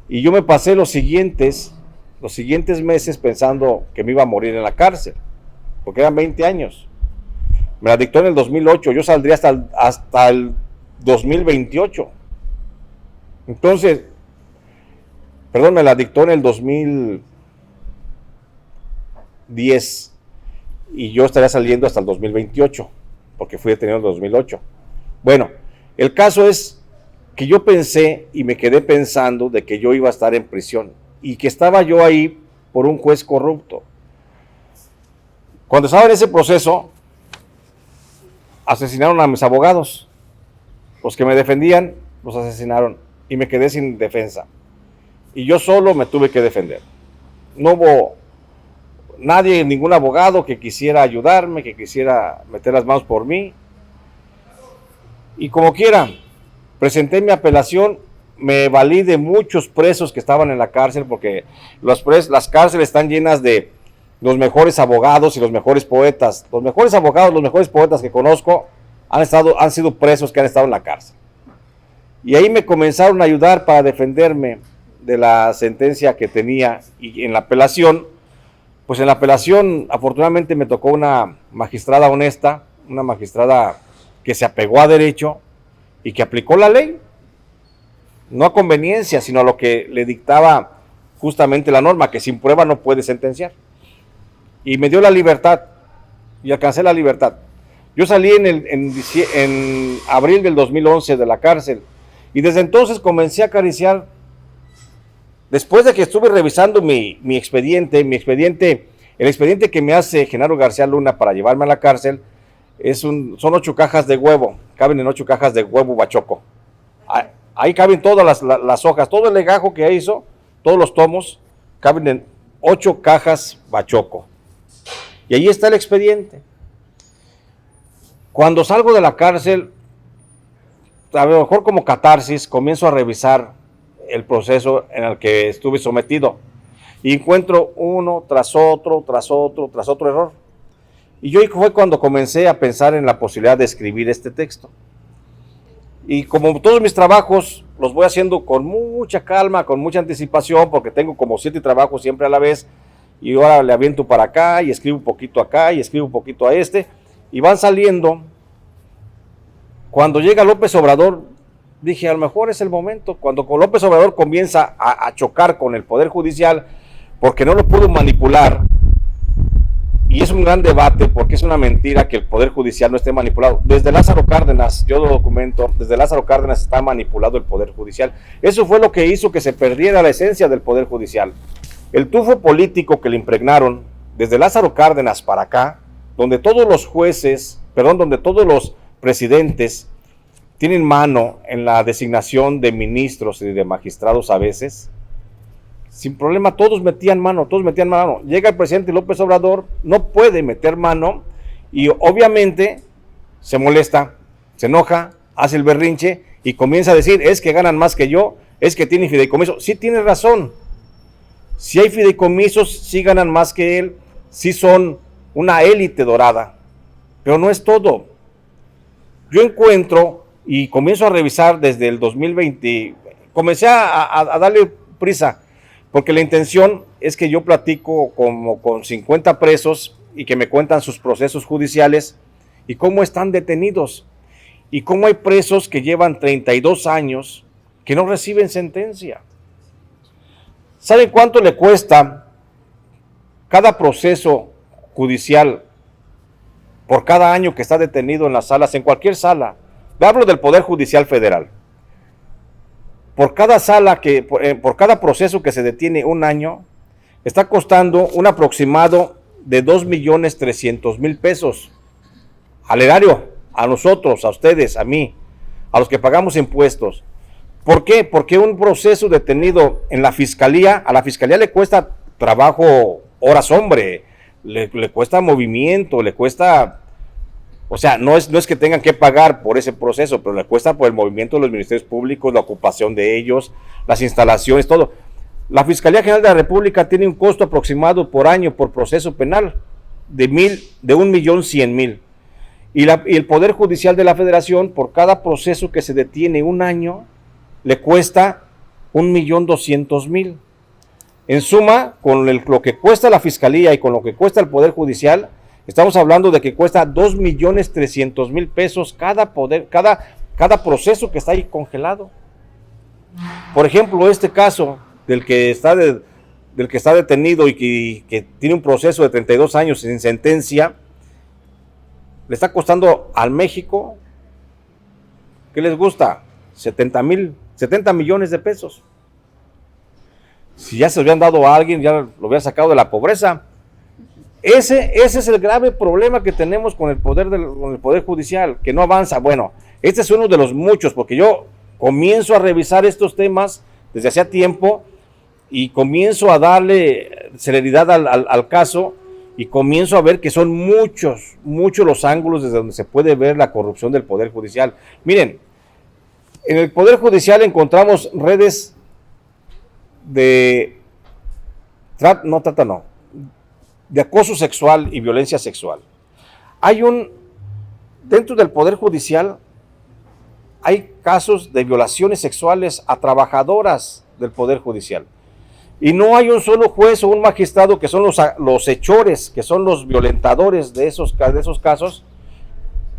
Y yo me pasé los siguientes meses pensando que me iba a morir en la cárcel, porque eran 20 años. Me la dictó en el 2008, yo saldría hasta el 2028. Entonces, me la dictó en el 2010 y yo estaría saliendo hasta el 2028, porque fui detenido en el 2008. Bueno, el caso es que yo pensé y me quedé pensando de que yo iba a estar en prisión y que estaba yo ahí por un juez corrupto. Cuando estaba en ese proceso, asesinaron a mis abogados. Los que me defendían, los asesinaron y me quedé sin defensa. Y yo solo me tuve que defender. No hubo nadie, ningún abogado que quisiera ayudarme, que quisiera meter las manos por mí. Y como quiera, presenté mi apelación, me valí de muchos presos que estaban en la cárcel, porque las cárceles están llenas de los mejores abogados y los mejores poetas. Los mejores abogados, los mejores poetas que conozco han sido presos que han estado en la cárcel. Y ahí me comenzaron a ayudar para defenderme de la sentencia que tenía. Y en la apelación, pues en la apelación afortunadamente me tocó una magistrada honesta, una magistrada que se apegó a derecho y que aplicó la ley, no a conveniencia, sino a lo que le dictaba justamente la norma, que sin prueba no puede sentenciar. Y me dio la libertad, y alcancé la libertad. Yo salí en abril del 2011 de la cárcel, y desde entonces comencé a acariciar Después de que estuve revisando el expediente que me hace Genaro García Luna para llevarme a la cárcel, son 8 cajas de huevo, caben en 8 cajas de huevo bachoco. Ahí caben todas las hojas, todo el legajo que hizo, todos los tomos, caben en 8 cajas bachoco. Y ahí está el expediente. Cuando salgo de la cárcel, a lo mejor como catarsis, comienzo a revisar el proceso en el que estuve sometido y encuentro uno tras otro error. Y yo fue cuando comencé a pensar en la posibilidad de escribir este texto. Y como todos mis trabajos los voy haciendo con mucha calma, con mucha anticipación, porque tengo como 7 trabajos siempre a la vez, y ahora le aviento para acá, y escribo un poquito acá, y escribo un poquito a este, y van saliendo. Cuando llega López Obrador, dije, a lo mejor es el momento, cuando López Obrador comienza a chocar con el Poder Judicial, porque no lo pudo manipular, y es un gran debate, porque es una mentira que el Poder Judicial no esté manipulado. Desde Lázaro Cárdenas, yo lo documento, desde Lázaro Cárdenas está manipulado el Poder Judicial. Eso fue lo que hizo que se perdiera la esencia del Poder Judicial. El tufo político que le impregnaron, desde Lázaro Cárdenas para acá, donde todos los jueces, donde todos los presidentes tienen mano en la designación de ministros y de magistrados a veces, sin problema todos metían mano. Llega el presidente López Obrador, no puede meter mano y obviamente se molesta, se enoja, hace el berrinche y comienza a decir, es que ganan más que yo, es que tienen fideicomisos. Sí tiene razón, si hay fideicomisos, sí ganan más que él, sí son una élite dorada, pero no es todo. Yo encuentro y comienzo a revisar desde el 2020, comencé a darle prisa, porque la intención es que yo platico como con 50 presos y que me cuentan sus procesos judiciales y cómo están detenidos y cómo hay presos que llevan 32 años que no reciben sentencia. ¿Saben cuánto le cuesta cada proceso judicial por cada año que está detenido en las salas, en cualquier sala? Le hablo del Poder Judicial Federal. Por cada por cada proceso que se detiene un año, está costando un aproximado de 2.300.000 pesos al erario, a nosotros, a ustedes, a mí, a los que pagamos impuestos. ¿Por qué? Porque un proceso detenido en la fiscalía, a la fiscalía le cuesta trabajo, horas hombre, le cuesta movimiento, le cuesta... O sea, no es que tengan que pagar por ese proceso, pero le cuesta por el movimiento de los ministerios públicos, la ocupación de ellos, las instalaciones, todo. La Fiscalía General de la República tiene un costo aproximado por año por proceso penal de 1.100.000. Y el Poder Judicial de la Federación, por cada proceso que se detiene un año, le cuesta 1.200.000. En suma, con lo que cuesta la Fiscalía y con lo que cuesta el Poder Judicial, estamos hablando de que cuesta 2.300.000 pesos cada proceso que está ahí congelado. Por ejemplo, este caso del que está detenido y que tiene un proceso de 32 años sin sentencia, le está costando al México, ¿qué les gusta? 70 millones de pesos. Si ya se lo habían dado a alguien, ya lo habían sacado de la pobreza. Ese es el grave problema que tenemos con el Poder Judicial, que no avanza. Bueno, este es uno de los muchos, porque yo comienzo a revisar estos temas desde hacía tiempo y comienzo a darle celeridad al caso y comienzo a ver que son muchos los ángulos desde donde se puede ver la corrupción del Poder Judicial. Miren, en el Poder Judicial encontramos redes de acoso sexual y violencia sexual. Dentro del Poder Judicial hay casos de violaciones sexuales a trabajadoras del Poder Judicial. Y no hay un solo juez o un magistrado que son los hechores, que son los violentadores de esos casos.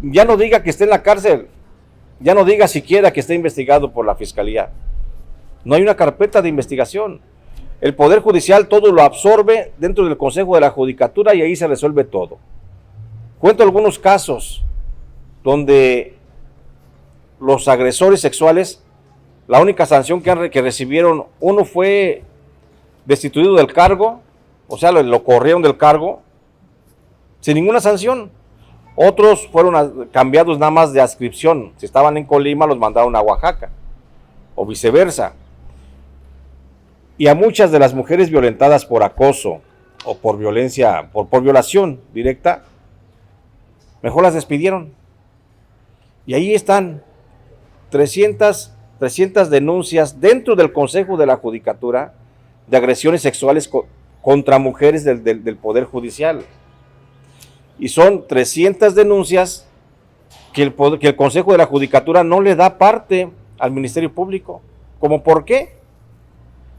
Ya no diga que esté en la cárcel, ya no diga siquiera que esté investigado por la Fiscalía. No hay una carpeta de investigación. El Poder Judicial todo lo absorbe dentro del Consejo de la Judicatura y ahí se resuelve todo. Cuento algunos casos donde los agresores sexuales, la única sanción que recibieron, uno fue destituido del cargo, o sea, lo corrieron del cargo, sin ninguna sanción. Otros fueron cambiados nada más de adscripción. Si estaban en Colima, los mandaron a Oaxaca, o viceversa. Y a muchas de las mujeres violentadas por acoso o por violencia, por violación directa, mejor las despidieron. Y ahí están 300 denuncias dentro del Consejo de la Judicatura de agresiones sexuales contra mujeres del Poder Judicial. Y son 300 denuncias que el Consejo de la Judicatura no le da parte al Ministerio Público. ¿Cómo por qué?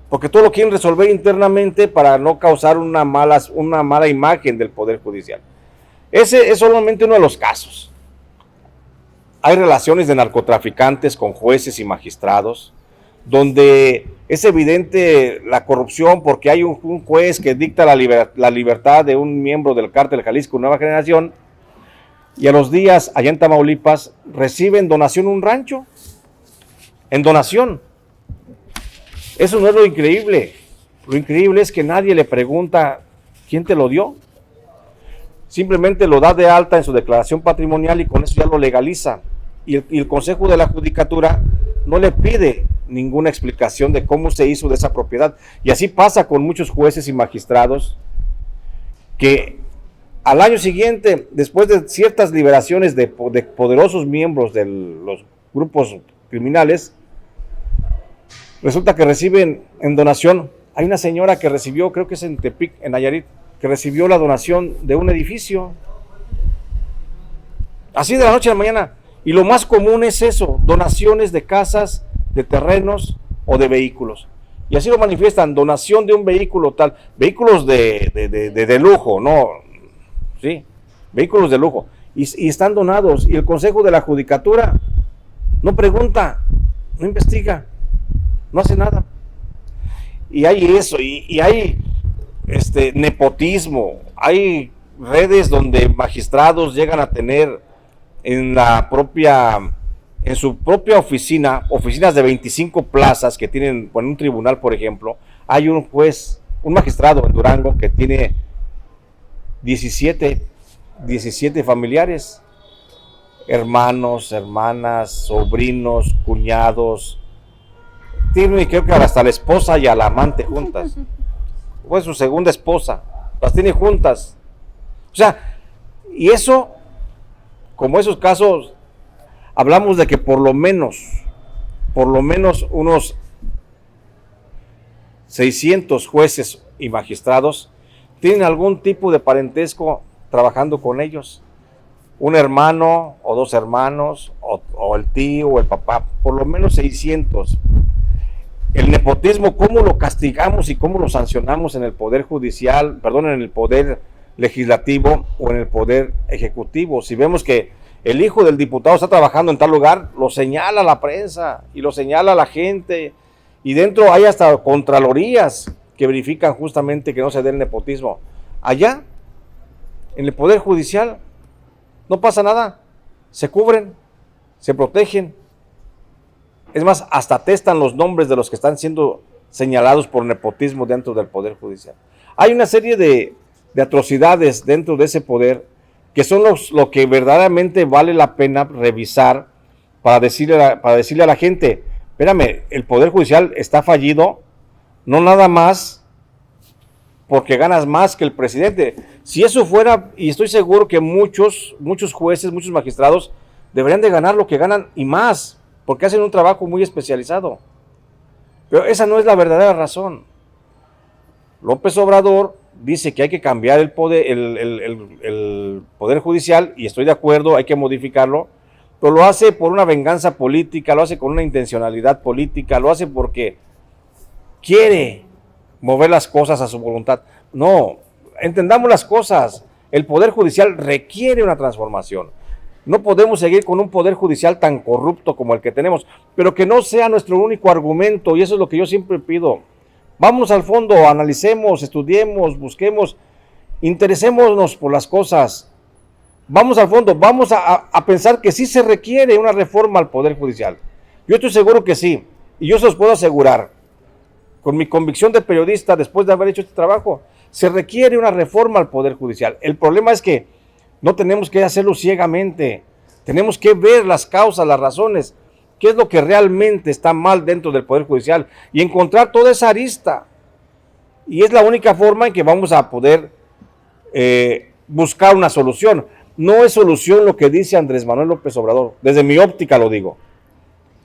Porque todo lo quieren resolver internamente para no causar una mala imagen del Poder Judicial. Ese es solamente uno de los casos. Hay relaciones de narcotraficantes con jueces y magistrados, donde es evidente la corrupción porque hay un juez que dicta la libertad de un miembro del Cártel Jalisco Nueva Generación, y a los días, allá en Tamaulipas, recibe en donación un rancho. En donación. Eso no es lo increíble. Lo increíble es que nadie le pregunta quién te lo dio. Simplemente lo da de alta en su declaración patrimonial y con eso ya lo legaliza. Y el Consejo de la Judicatura no le pide ninguna explicación de cómo se hizo de esa propiedad. Y así pasa con muchos jueces y magistrados que al año siguiente, después de ciertas liberaciones de poderosos miembros de los grupos criminales, resulta que reciben en donación. Hay una señora que recibió, creo que es en Tepic, en Nayarit, que recibió la donación de un edificio. Así de la noche a la mañana. Y lo más común es eso, donaciones de casas, de terrenos o de vehículos. Y así lo manifiestan, donación de un vehículo tal, vehículos de lujo, no, sí, vehículos de lujo. Y están donados. Y el Consejo de la Judicatura no pregunta, no investiga, no hace nada. Y hay eso, y hay nepotismo, hay redes donde magistrados llegan a tener en su propia oficinas de 25 plazas que tienen, en un tribunal, por ejemplo, hay un juez, un magistrado en Durango que tiene 17 familiares, hermanos, hermanas, sobrinos, cuñados, tiene creo que hasta la esposa y a la amante juntas, o es su segunda esposa, las tiene juntas. O sea, y eso, como esos casos, hablamos de que por lo menos unos 600 jueces y magistrados tienen algún tipo de parentesco trabajando con ellos. Un hermano o dos hermanos, o el tío o el papá, por lo menos 600. El nepotismo, ¿cómo lo castigamos y cómo lo sancionamos en el Poder Judicial, en el Poder Legislativo o en el Poder Ejecutivo? Si vemos que el hijo del diputado está trabajando en tal lugar, lo señala la prensa y lo señala la gente, y dentro hay hasta contralorías que verifican justamente que no se dé el nepotismo. Allá, en el Poder Judicial, no pasa nada, se cubren, se protegen. Es más, hasta atestan los nombres de los que están siendo señalados por nepotismo dentro del Poder Judicial. Hay una serie de atrocidades dentro de ese poder que son lo que verdaderamente vale la pena revisar para decirle a la gente, espérame, el Poder Judicial está fallido, no nada más porque ganas más que el presidente. Si eso fuera, y estoy seguro que muchos jueces, muchos magistrados deberían de ganar lo que ganan y más, porque hacen un trabajo muy especializado. Pero esa no es la verdadera razón. López Obrador dice que hay que cambiar el poder judicial, y estoy de acuerdo, hay que modificarlo, pero lo hace por una venganza política, lo hace con una intencionalidad política, lo hace porque quiere mover las cosas a su voluntad. No, entendamos las cosas. El Poder Judicial requiere una transformación. No podemos seguir con un Poder Judicial tan corrupto como el que tenemos, pero que no sea nuestro único argumento, y eso es lo que yo siempre pido. Vamos al fondo, analicemos, estudiemos, busquemos, interesémonos por las cosas. Vamos al fondo, vamos a pensar que sí se requiere una reforma al Poder Judicial. Yo estoy seguro que sí, y yo se los puedo asegurar. con mi convicción de periodista, después de haber hecho este trabajo, se requiere una reforma al Poder Judicial. El problema es que no tenemos que hacerlo ciegamente, tenemos que ver las causas, las razones, qué es lo que realmente está mal dentro del Poder Judicial y encontrar toda esa arista. Y es la única forma en que vamos a poder buscar una solución. No es solución lo que dice Andrés Manuel López Obrador, desde mi óptica lo digo.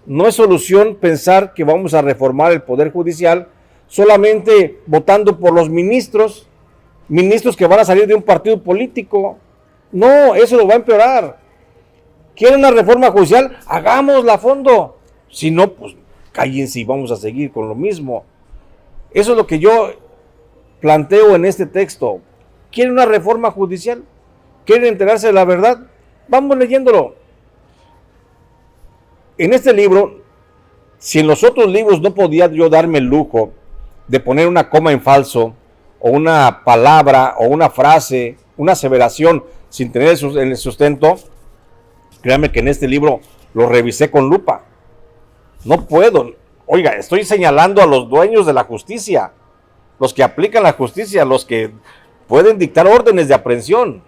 No es solución pensar que vamos a reformar el Poder Judicial solamente votando por los ministros que van a salir de un partido político. No, eso lo va a empeorar. ¿Quieren una reforma judicial? Hagámosla a fondo. Si no, pues cállense y vamos a seguir con lo mismo. Eso es lo que yo planteo en este texto. ¿Quieren una reforma judicial? ¿Quieren enterarse de la verdad? Vamos leyéndolo. En este libro, si en los otros libros no podía yo darme el lujo de poner una coma en falso, o una palabra, o una frase, una aseveración, sin tener el sustento, créanme que en este libro lo revisé con lupa. No puedo. Oiga, estoy señalando a los dueños de la justicia, los que aplican la justicia, los que pueden dictar órdenes de aprehensión.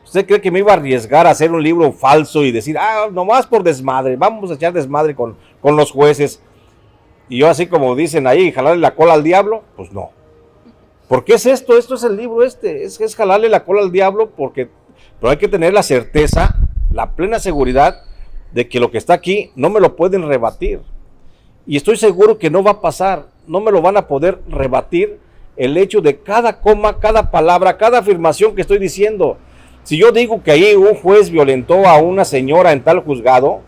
¿Usted cree que me iba a arriesgar a hacer un libro falso y decir, nomás por desmadre, vamos a echar desmadre con los jueces? Y yo así como dicen ahí, jalarle la cola al diablo, pues no. ¿Por qué es esto? Esto es el libro es jalarle la cola al diablo, pero hay que tener la certeza, la plena seguridad de que lo que está aquí no me lo pueden rebatir. Y estoy seguro que no va a pasar, no me lo van a poder rebatir el hecho de cada coma, cada palabra, cada afirmación que estoy diciendo. Si yo digo que ahí un juez violentó a una señora en tal juzgado,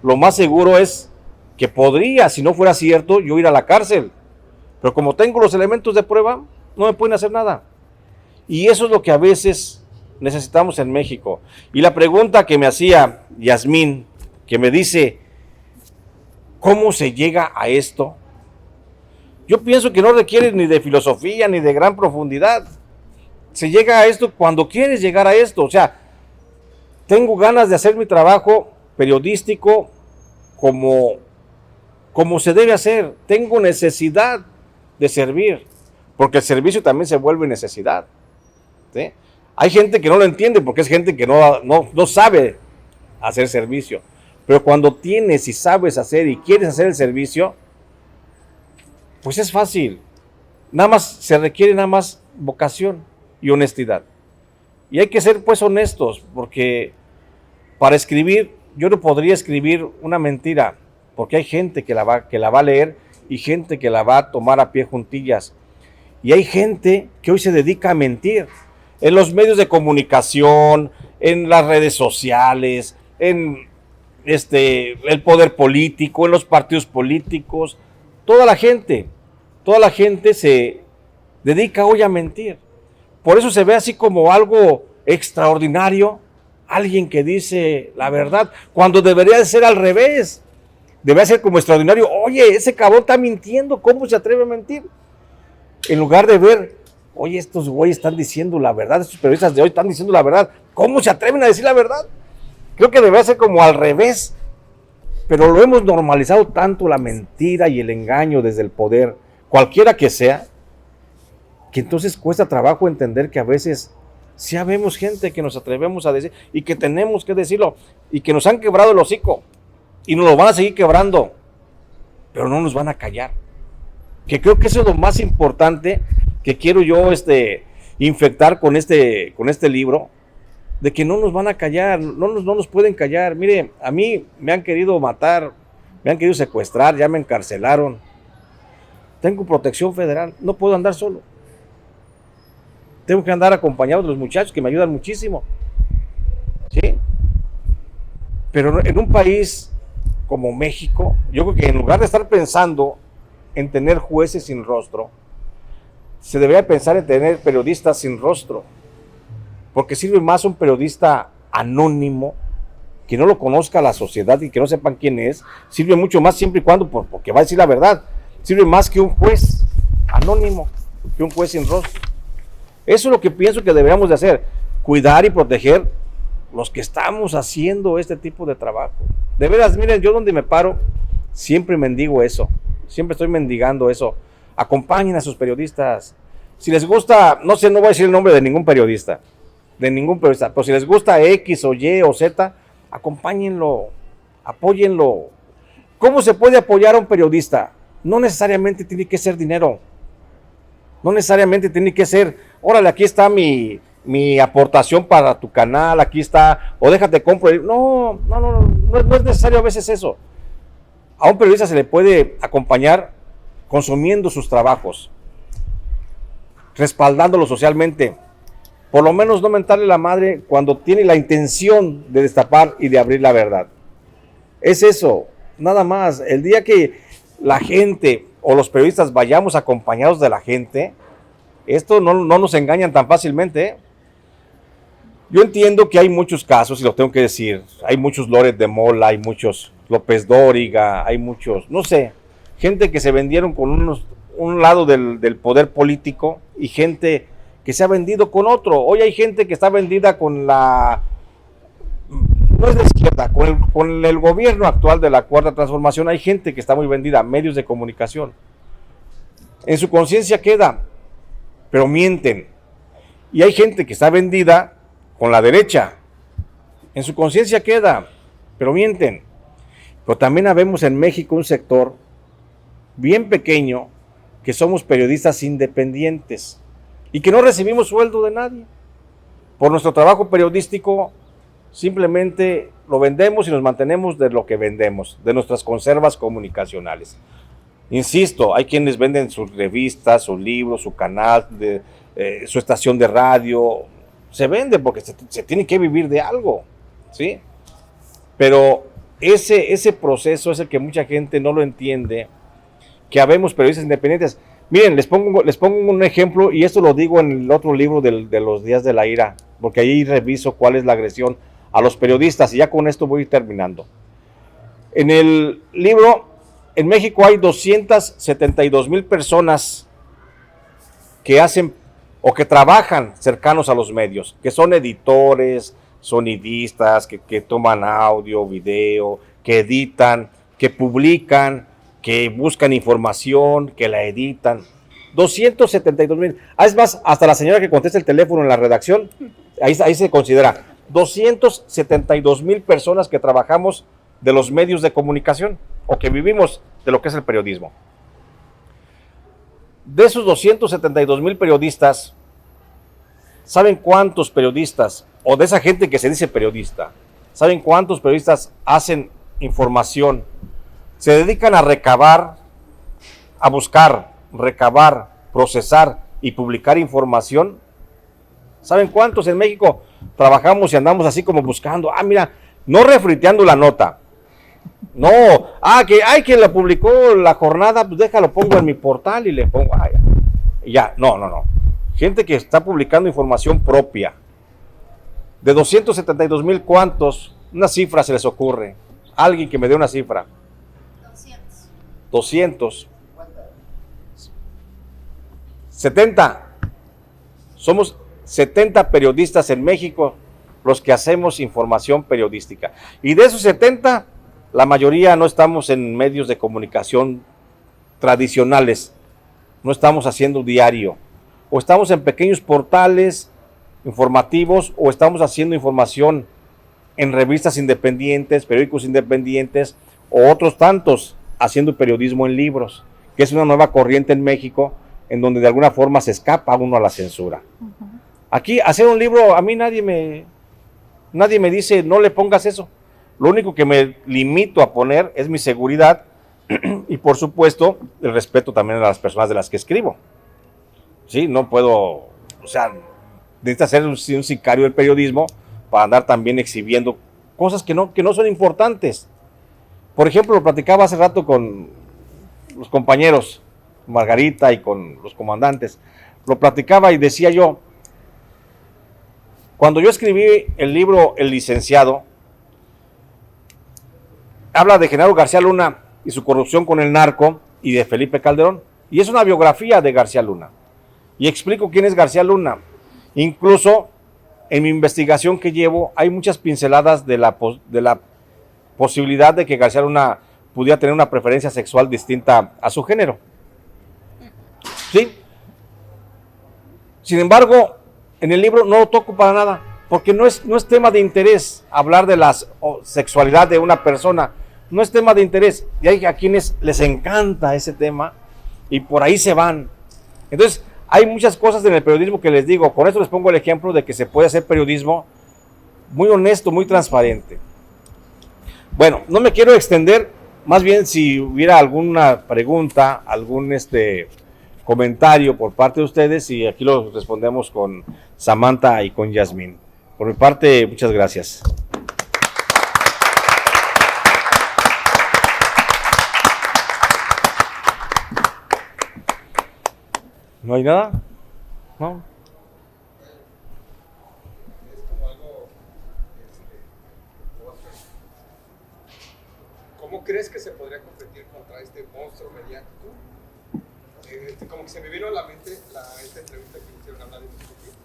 lo más seguro es que podría, si no fuera cierto, yo ir a la cárcel. Pero como tengo los elementos de prueba, no me pueden hacer nada. Y eso es lo que a veces necesitamos en México. Y la pregunta que me hacía Yasmín, que me dice, ¿cómo se llega a esto? Yo pienso que no requiere ni de filosofía ni de gran profundidad. Se llega a esto cuando quieres llegar a esto. O sea, tengo ganas de hacer mi trabajo periodístico como se debe hacer. Tengo necesidad de servir, porque el servicio también se vuelve necesidad, ¿sí? Hay gente que no lo entiende porque es gente que no sabe hacer servicio. Pero cuando tienes y sabes hacer y quieres hacer el servicio, pues es fácil. Se requiere nada más vocación y honestidad. Y hay que ser pues honestos, porque para escribir, yo no podría escribir una mentira, porque hay gente que la va a leer y gente que la va a tomar a pie juntillas. Y hay gente que hoy se dedica a mentir en los medios de comunicación, en las redes sociales, en el poder político, en los partidos políticos. Toda la gente se dedica hoy a mentir. Por eso se ve así como algo extraordinario, alguien que dice la verdad, cuando debería de ser al revés. Debería ser como extraordinario, oye, ese cabrón está mintiendo, ¿cómo se atreve a mentir? En lugar de ver, oye, estos güeyes están diciendo la verdad, estos periodistas de hoy están diciendo la verdad, ¿cómo se atreven a decir la verdad? Creo que debería ser como al revés, pero lo hemos normalizado tanto, la mentira y el engaño desde el poder, cualquiera que sea, que entonces cuesta trabajo entender que a veces sí habemos gente que nos atrevemos a decir y que tenemos que decirlo y que nos han quebrado el hocico y nos lo van a seguir quebrando, pero no nos van a callar. Que creo que eso es lo más importante que quiero yo infectar con este libro, de que no nos van a callar, no nos pueden callar. Mire, a mí me han querido matar, me han querido secuestrar, ya me encarcelaron. Tengo protección federal, no puedo andar solo. Tengo que andar acompañado de los muchachos que me ayudan muchísimo. ¿Sí? Pero en un país como México, yo creo que en lugar de estar pensando en tener jueces sin rostro, se debería pensar en tener periodistas sin rostro, porque sirve más un periodista anónimo, que no lo conozca la sociedad y que no sepan quién es, sirve mucho más siempre y cuando, porque va a decir la verdad, sirve más que un juez anónimo, que un juez sin rostro. Eso es lo que pienso que deberíamos de hacer, cuidar y proteger los que estamos haciendo este tipo de trabajo. De veras, miren, yo donde me paro, siempre mendigo eso, siempre estoy mendigando eso, Acompañen a sus periodistas. Si les gusta, no sé, no voy a decir el nombre de ningún periodista, pero si les gusta X o Y o Z, acompáñenlo, apóyenlo. ¿Cómo se puede apoyar a un periodista? No necesariamente tiene que ser dinero. No necesariamente tiene que ser, órale, aquí está mi aportación para tu canal, aquí está, o déjate compro. No es necesario a veces eso. A un periodista se le puede acompañar consumiendo sus trabajos, respaldándolo socialmente, por lo menos no mentarle la madre cuando tiene la intención de destapar y de abrir la verdad. Es eso, nada más. El día que la gente o los periodistas vayamos acompañados de la gente, esto no nos engañan tan fácilmente, ¿eh? Yo entiendo que hay muchos casos, y lo tengo que decir, hay muchos Loret de Mola, hay muchos López Dóriga, hay muchos, no sé, gente que se vendieron con un lado del poder político y gente que se ha vendido con otro. Hoy hay gente que está vendida con no es de izquierda, con el gobierno actual de la Cuarta Transformación. Hay gente que está muy vendida, medios de comunicación. En su conciencia queda, pero mienten. Y hay gente que está vendida con la derecha. En su conciencia queda, pero mienten. Pero también habemos en México un sector bien pequeño que somos periodistas independientes y que no recibimos sueldo de nadie. Por nuestro trabajo periodístico simplemente lo vendemos y nos mantenemos de lo que vendemos, de nuestras conservas comunicacionales. Insisto, hay quienes venden sus revistas, sus libros, su canal, su estación de radio. Se vende porque se tiene que vivir de algo, ¿sí? Pero ese proceso es el que mucha gente no lo entiende, que habemos periodistas independientes. Miren, les pongo un ejemplo, y esto lo digo en el otro libro de los días de la ira, porque ahí reviso cuál es la agresión a los periodistas, y ya con esto voy terminando. En el libro, en México hay 272,000 personas que hacen o que trabajan cercanos a los medios, que son editores, sonidistas, que toman audio, video, que editan, que publican, que buscan información, que la editan. 272,000. Es más, hasta la señora que contesta el teléfono en la redacción, ahí se considera 272,000 personas que trabajamos de los medios de comunicación o que vivimos de lo que es el periodismo. De esos 272,000 periodistas, ¿saben cuántos periodistas, o de esa gente que se dice periodista, saben cuántos periodistas hacen información? Se dedican a recabar, a buscar, recabar, procesar y publicar información. ¿Saben cuántos en México trabajamos y andamos así como buscando? Mira, no refriteando la nota. No, que la publicó La Jornada, pues déjalo, pongo en mi portal y le pongo, ya, no. Gente que está publicando información propia. De 272,000, ¿cuántos? Una cifra se les ocurre. Alguien que me dé una cifra. 200. 70. Somos 70 periodistas en México los que hacemos información periodística. Y de esos 70, la mayoría no estamos en medios de comunicación tradicionales. No estamos haciendo diario. O estamos en pequeños portales informativos, o estamos haciendo información en revistas independientes, periódicos independientes, o otros tantos haciendo periodismo en libros, que es una nueva corriente en México, en donde de alguna forma se escapa uno a la censura. Aquí, hacer un libro, a mí nadie me dice, no le pongas eso. Lo único que me limito a poner es mi seguridad y, por supuesto, el respeto también a las personas de las que escribo. Sí, no puedo, necesita ser un sicario del periodismo para andar también exhibiendo cosas que no son importantes. Por ejemplo, lo platicaba hace rato con los compañeros, Margarita, y con los comandantes. Lo platicaba y decía yo, cuando yo escribí el libro El Licenciado, habla de Genaro García Luna y su corrupción con el narco y de Felipe Calderón. Y es una biografía de García Luna. Y explico quién es García Luna. Incluso en mi investigación que llevo hay muchas pinceladas de la posibilidad de que García Luna pudiera tener una preferencia sexual distinta a su género. ¿Sí? Sin embargo, en el libro no lo toco para nada, porque no es tema de interés hablar de la sexualidad de una persona, no es tema de interés, y hay a quienes les encanta ese tema, y por ahí se van. Entonces, hay muchas cosas en el periodismo que les digo, con esto les pongo el ejemplo de que se puede hacer periodismo muy honesto, muy transparente. Bueno, no me quiero extender, más bien si hubiera alguna pregunta, algún comentario por parte de ustedes, y aquí lo respondemos con Samantha y con Yasmín. Por mi parte, muchas gracias. ¿No hay nada? ¿No? ¿Cómo crees que se podría competir contra este monstruo mediático? Como que se me vino a la mente esta entrevista que hicieron a Vladimir Putin,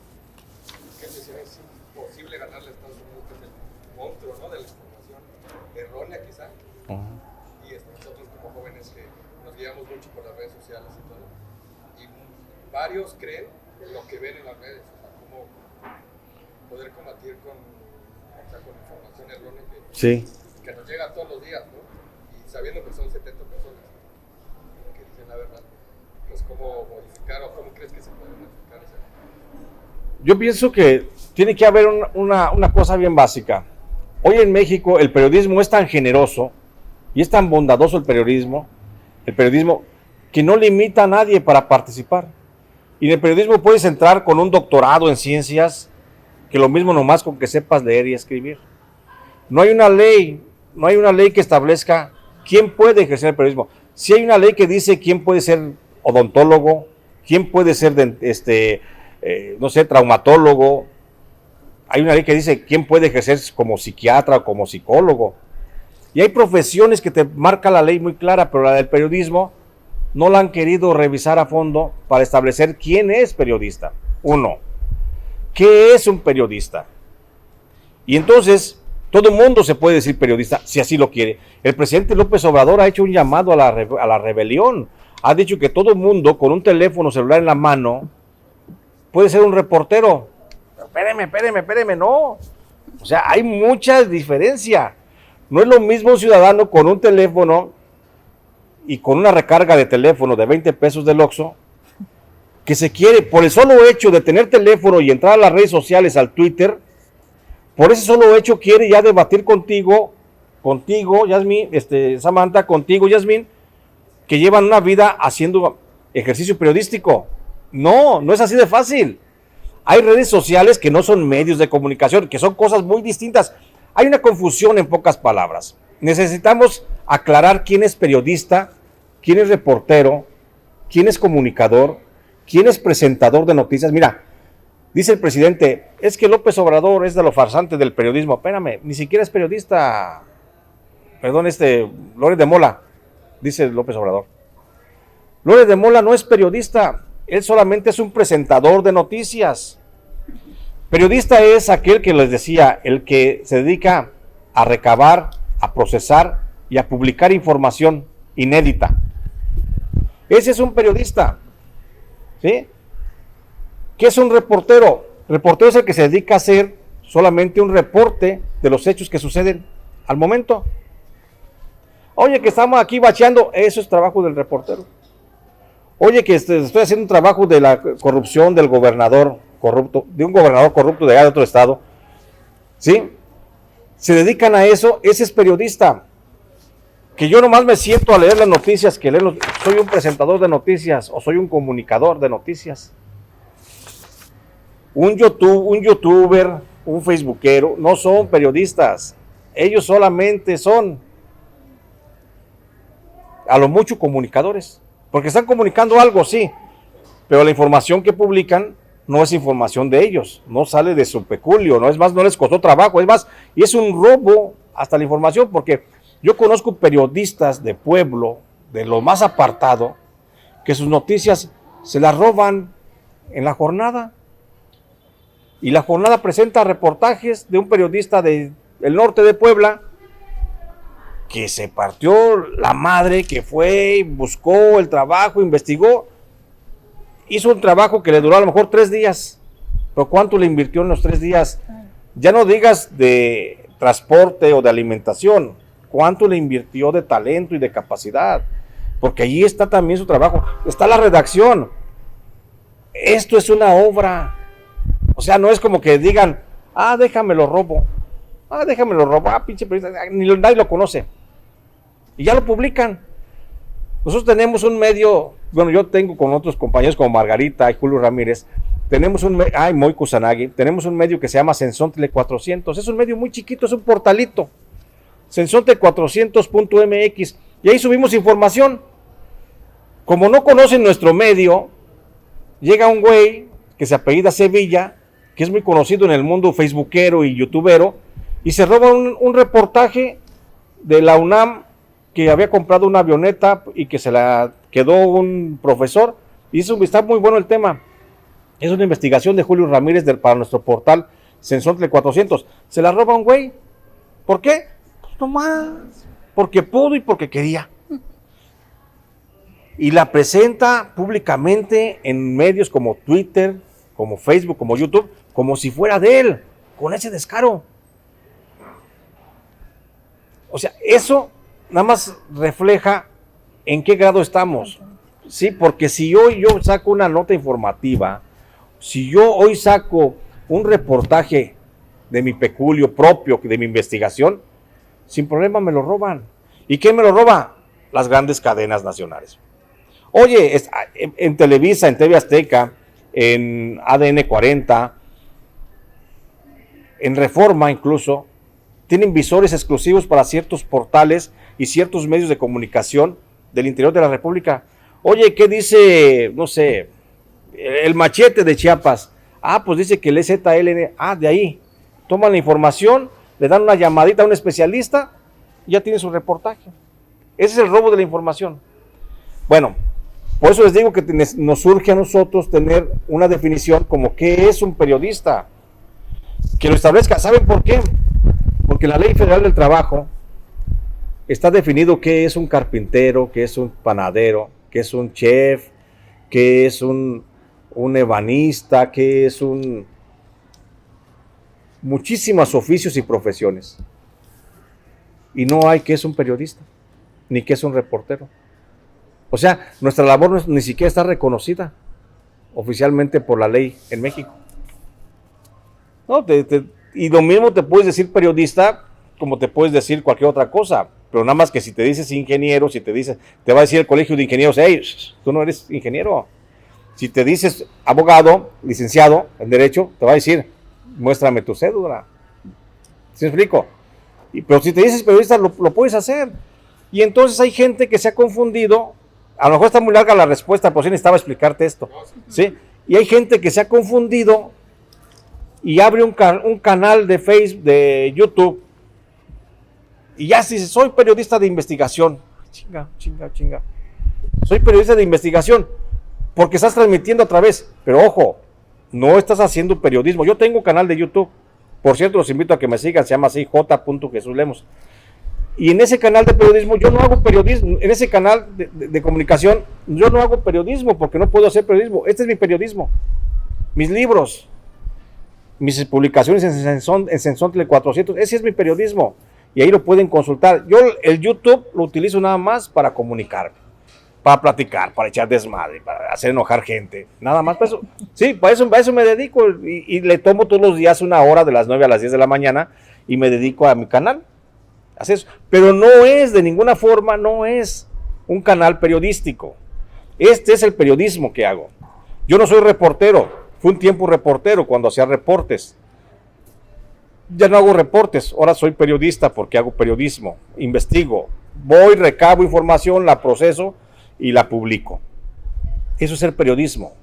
que él decía es imposible ganarle a Estados Unidos, que es el monstruo, ¿no?, de la información errónea quizá. Y nosotros como jóvenes que nos guiamos mucho por las redes sociales y todo, y varios creen lo que ven en las redes, o sea, cómo poder combatir con información errónea que nos llega todos los días, ¿no? Sabiendo que son 70 personas que dicen la verdad, pues cómo modificar o cómo crees que se puede modificar eso. Yo pienso que tiene que haber una cosa bien básica. Hoy en México el periodismo es tan generoso y es tan bondadoso el periodismo que no limita a nadie para participar. Y en el periodismo puedes entrar con un doctorado en ciencias, que lo mismo nomás con que sepas leer y escribir. No hay una ley que establezca quién puede ejercer el periodismo. Sí hay una ley que dice quién puede ser odontólogo, quién puede ser traumatólogo. Hay una ley que dice quién puede ejercer como psiquiatra o como psicólogo. Y hay profesiones que te marca la ley muy clara, pero la del periodismo no la han querido revisar a fondo para establecer quién es periodista. Uno, ¿qué es un periodista? Y entonces todo el mundo se puede decir periodista si así lo quiere. El presidente López Obrador ha hecho un llamado a la rebelión. Ha dicho que todo el mundo con un teléfono celular en la mano puede ser un reportero. Espéreme, no. O sea, hay mucha diferencia. No es lo mismo un ciudadano con un teléfono y con una recarga de teléfono de 20 pesos del Oxxo, que se quiere, por el solo hecho de tener teléfono y entrar a las redes sociales, al Twitter, por ese solo hecho quiere ya debatir contigo, Yasmín, Samantha, contigo, Yasmín, que llevan una vida haciendo ejercicio periodístico. No es así de fácil. Hay redes sociales que no son medios de comunicación, que son cosas muy distintas. Hay una confusión en pocas palabras. Necesitamos aclarar quién es periodista, quién es reportero, quién es comunicador, quién es presentador de noticias. Mira, dice el presidente, es que López Obrador es de lo farsante del periodismo. Espérame, ni siquiera es periodista. Perdón, Loret de Mola, dice López Obrador. Loret de Mola no es periodista, él solamente es un presentador de noticias. Periodista es aquel que les decía, el que se dedica a recabar, a procesar y a publicar información inédita. Ese es un periodista. ¿Sí? ¿Qué es un reportero? Reportero es el que se dedica a hacer solamente un reporte de los hechos que suceden al momento. Oye, que estamos aquí bacheando, eso es trabajo del reportero. Oye, que estoy haciendo un trabajo de la corrupción del gobernador corrupto, de un gobernador corrupto de allá de otro estado. ¿Sí? Se dedican a eso, ese es periodista. Que yo nomás me siento a leer las noticias, soy un presentador de noticias o soy un comunicador de noticias. Un youtuber, un facebookero, no son periodistas. Ellos solamente son, a lo mucho, comunicadores. Porque están comunicando algo, sí, pero la información que publican no es información de ellos, no sale de su peculio, no es más, no les costó trabajo, es más, y es un robo hasta la información, porque yo conozco periodistas de pueblo, de lo más apartado, que sus noticias se las roban en la jornada, y la jornada presenta reportajes de un periodista del norte de Puebla, que se partió la madre, que fue, buscó el trabajo, investigó, hizo un trabajo que le duró a lo mejor 3 días, pero ¿cuánto le invirtió en los 3 días? Ya no digas de transporte o de alimentación, ¿cuánto le invirtió de talento y de capacidad? Porque allí está también su trabajo, está la redacción. Esto es una obra. O sea, no es como que digan, déjame lo robo, pinche periodista, nadie lo conoce. Y ya lo publican. Nosotros tenemos un medio, bueno, yo tengo con otros compañeros como Margarita y Julio Ramírez, tenemos Moy Kusanagi, tenemos un medio que se llama Sensontle 400, es un medio muy chiquito, es un portalito, sensontle400.mx, y ahí subimos información. Como no conocen nuestro medio, llega un güey que se apellida Sevilla, que es muy conocido en el mundo facebookero y youtubero, y se roba un reportaje de la UNAM, que había comprado una avioneta y que se la quedó un profesor, y está muy bueno el tema. Es una investigación de Julio Ramírez para nuestro portal Sensontle 400. Se la roba un güey. ¿Por qué? Pues nomás, porque pudo y porque quería. Y la presenta públicamente en medios como Twitter, como Facebook, como YouTube, como si fuera de él, con ese descaro. O sea, eso nada más refleja en qué grado estamos. Sí, porque si hoy yo saco una nota informativa, si yo hoy saco un reportaje de mi peculio propio, de mi investigación, sin problema me lo roban. ¿Y quién me lo roba? Las grandes cadenas nacionales. Oye, en Televisa, en TV Azteca, en ADN 40, en Reforma incluso, tienen visores exclusivos para ciertos portales y ciertos medios de comunicación del interior de la República. Oye, ¿qué dice, no sé, el Machete de Chiapas? Pues dice que el EZLN, de ahí. Toman la información, le dan una llamadita a un especialista y ya tiene su reportaje. Ese es el robo de la información. Bueno, por eso les digo que nos surge a nosotros tener una definición como qué es un periodista. Que lo establezca. ¿Saben por qué? Porque la Ley Federal del Trabajo está definido qué es un carpintero, qué es un panadero, qué es un chef, qué es un ebanista, qué es muchísimos oficios y profesiones. Y no hay qué es un periodista, ni qué es un reportero. O sea, nuestra labor ni siquiera está reconocida oficialmente por la ley en México. No, y lo mismo te puedes decir periodista como te puedes decir cualquier otra cosa, pero nada más que si te dices ingeniero, te va a decir el colegio de ingenieros, hey, tú no eres ingeniero. Si te dices abogado, licenciado en derecho, te va a decir, muéstrame tu cédula. ¿Sí me explico? Pero si te dices periodista, lo puedes hacer. Y entonces hay gente que se ha confundido, a lo mejor está muy larga la respuesta, pero sí necesitaba explicarte esto, ¿sí? Y hay gente que se ha confundido y abre un canal de Facebook, de YouTube, y ya dice, soy periodista de investigación. Chinga. Soy periodista de investigación, porque estás transmitiendo a través, pero ojo, no estás haciendo periodismo. Yo tengo un canal de YouTube, por cierto, los invito a que me sigan, se llama así, j.jesuslemos. Y en ese canal de periodismo, yo no hago periodismo, en ese canal de comunicación, yo no hago periodismo, porque no puedo hacer periodismo. Este es mi periodismo, mis libros, mis publicaciones en Sensontle 400, ese es mi periodismo, y ahí lo pueden consultar. Yo el YouTube lo utilizo nada más para comunicarme, para platicar, para echar desmadre, para hacer enojar gente, nada más para eso. Sí, para eso me dedico, y le tomo todos los días 1 hora de las 9 a las 10 de la mañana, y me dedico a mi canal. Así es. Pero no es, de ninguna forma, no es un canal periodístico. Este es el periodismo que hago. Yo no soy reportero, fui un tiempo reportero cuando hacía reportes. Ya no hago reportes, ahora soy periodista porque hago periodismo, investigo, voy, recabo información, la proceso y la publico. Eso es el periodismo.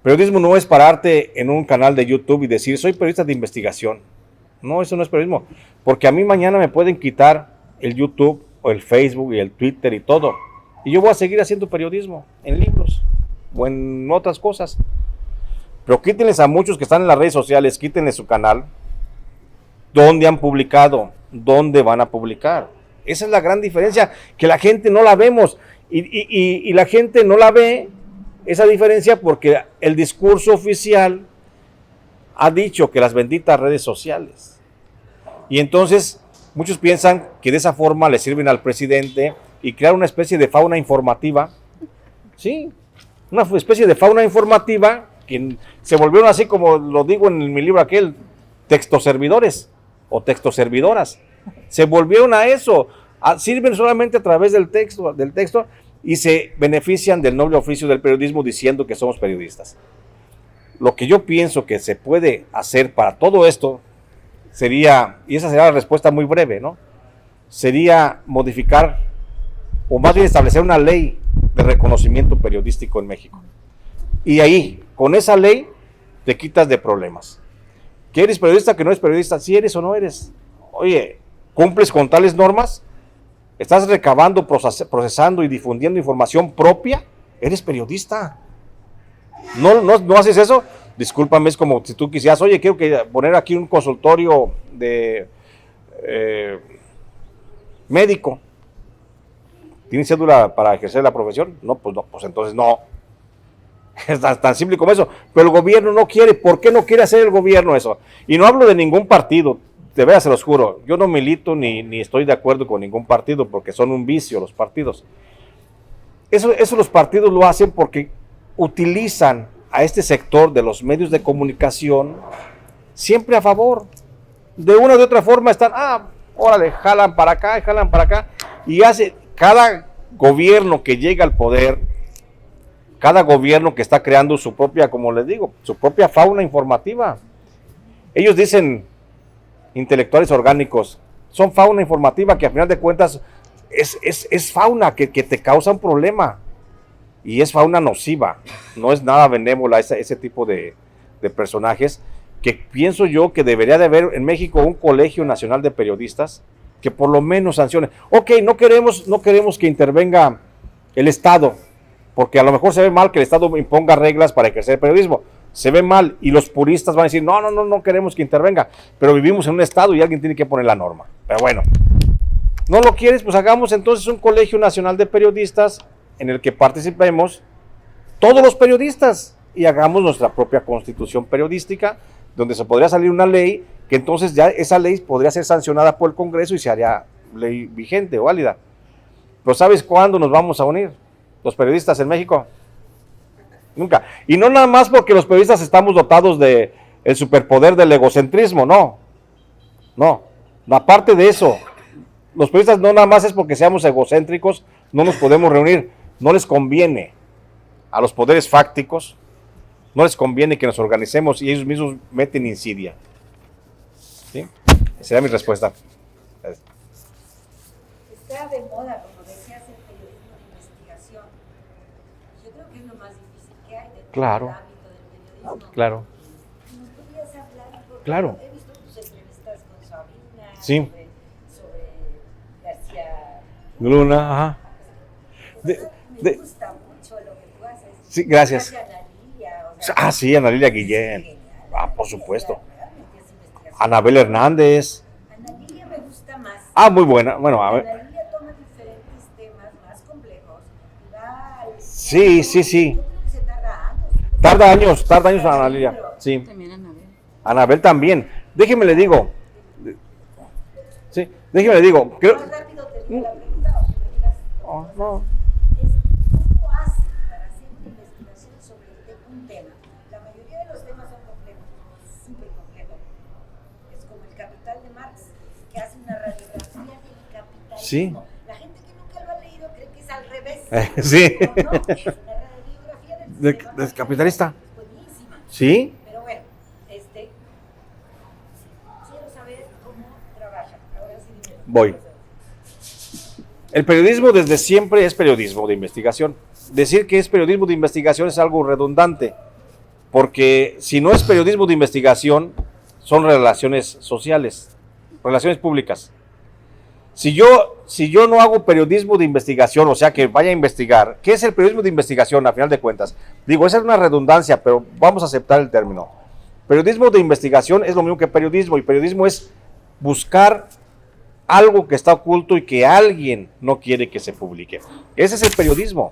Periodismo no es pararte en un canal de YouTube y decir, soy periodista de investigación. No, eso no es periodismo, porque a mí mañana me pueden quitar el YouTube o el Facebook y el Twitter y todo, y yo voy a seguir haciendo periodismo en libros o en otras cosas. Pero quítenles a muchos que están en las redes sociales, quítenles su canal, dónde han publicado, dónde van a publicar. Esa es la gran diferencia, que la gente no la vemos, y la gente no la ve esa diferencia porque el discurso oficial ha dicho que las benditas redes sociales. Y entonces muchos piensan que de esa forma le sirven al presidente y crear una especie de fauna informativa. Sí, una especie de fauna informativa que se volvieron así como lo digo en mi libro aquel, textoservidores o textoservidoras. Se volvieron a eso, sirven solamente a través del texto y se benefician del noble oficio del periodismo diciendo que somos periodistas. Lo que yo pienso que se puede hacer para todo esto sería, y esa será la respuesta muy breve, ¿no? Sería modificar, o más bien establecer una ley de reconocimiento periodístico en México. Y ahí, con esa ley, te quitas de problemas. ¿Que eres periodista, que no eres periodista? ¿Sí eres o no eres? Oye, ¿cumples con tales normas? ¿Estás recabando, procesando y difundiendo información propia? ¿Eres periodista? ¿No haces eso? Discúlpame, es como si tú quisieras, oye, quiero poner aquí un consultorio de médico. ¿Tienes cédula para ejercer la profesión? No, pues entonces no. Es tan simple como eso. Pero el gobierno no quiere. ¿Por qué no quiere hacer el gobierno eso? Y no hablo de ningún partido, de veras se los juro. Yo no milito ni estoy de acuerdo con ningún partido porque son un vicio los partidos. Eso los partidos lo hacen porque utilizan a este sector de los medios de comunicación siempre a favor. De una u otra forma están, órale, jalan para acá y jalan para acá. Y hace cada gobierno que llega al poder, cada gobierno que está creando su propia, como les digo, su propia fauna informativa. Ellos dicen, intelectuales orgánicos, son fauna informativa que a final de cuentas es fauna que te causa un problema. Y es fauna nociva, no es nada benévola ese tipo de personajes, que pienso yo que debería de haber en México un colegio nacional de periodistas que por lo menos sancione. Ok, no queremos que intervenga el Estado, porque a lo mejor se ve mal que el Estado imponga reglas para ejercer periodismo, se ve mal y los puristas van a decir, no queremos que intervenga, pero vivimos en un Estado y alguien tiene que poner la norma. Pero bueno, no lo quieres, pues hagamos entonces un colegio nacional de periodistas en el que participemos todos los periodistas y hagamos nuestra propia constitución periodística, donde se podría salir una ley, que entonces ya esa ley podría ser sancionada por el Congreso y se haría ley vigente o válida. Pero ¿sabes cuándo nos vamos a unir los periodistas en México? Nunca. Y no nada más porque los periodistas estamos dotados de el superpoder del egocentrismo, no. Aparte de eso, los periodistas no nada más es porque seamos egocéntricos, no nos podemos reunir. No les conviene a los poderes fácticos, no les conviene que nos organicemos y ellos mismos meten insidia. ¿Sí? Esa sería mi respuesta. Está de moda, como decías, el periodismo de investigación. Yo creo que es lo más difícil que hay dentro del ámbito del periodismo. Claro. ¿Nos podrías hablar? Porque Claro. he visto tus entrevistas con Sabina, Sí. sobre García Luna, ajá. Me gusta mucho lo que tú haces. Sí, gracias. Ana Lilia, Sí, Ana Lilia Guillén. genial. Por supuesto. Realmente es investigación. Anabel Hernández. Ana Lilia me gusta más. Muy buena. Bueno, a ver. Ana Lilia toma diferentes temas más complejos y va al... Sí. Yo creo que se tarda años. Tarda años Ana Lilia. Sí. También Anabel. Anabel también. Déjeme le digo. Creo... Más rápido te digo la pregunta o que me digas. no. Es cómo hace para hacer una investigación sobre un tema. La mayoría de los temas son complejos, súper complejos. Es como el Capital de Marx, que hace una radiografía del capitalismo. Sí. La gente que nunca lo ha leído cree que es al revés. Sí. No, es una radiografía del sistema Del capitalista. Es buenísima. Sí. Pero bueno, quiero saber cómo trabaja. Ahora sí dime. Voy. El periodismo desde siempre es periodismo de investigación. Decir que es periodismo de investigación es algo redundante, porque si no es periodismo de investigación, son relaciones sociales, relaciones públicas. Si yo no hago periodismo de investigación, o sea que vaya a investigar, ¿qué es el periodismo de investigación a final de cuentas? Digo, esa es una redundancia, pero vamos a aceptar el término. Periodismo de investigación es lo mismo que periodismo, y periodismo es buscar algo que está oculto y que alguien no quiere que se publique. Ese es el periodismo.